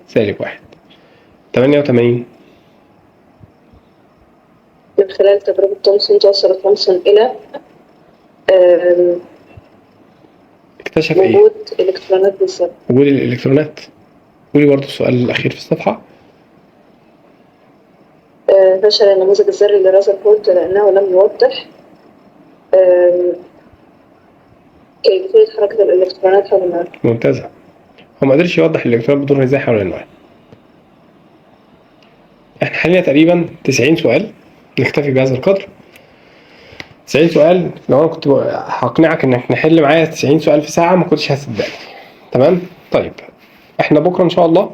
سالب 1. 88 من خلال تجربة تومسون توصل تومسون إلى اكتشف ايه؟ وجود إلكترونات بالظبط. وجود الإلكترونات. قولي برضو السؤال الأخير في الصفحة. فشل النموذج الذري لرازرفورد لأنه لم يوضح كيفية حركة الإلكترونات حول النواة. ممتازة. هو ما قدرش يوضح الإلكترونات بدون ازاي حول النواة. احنا حلينا تقريبا 90 سؤال، نكتفي بهذا القدر. 90 سؤال، لو انا كنت هقنعك انك نحل معايا 90 سؤال في ساعة ما كنتش هتصدقني. تمام؟ طيب احنا بكرة ان شاء الله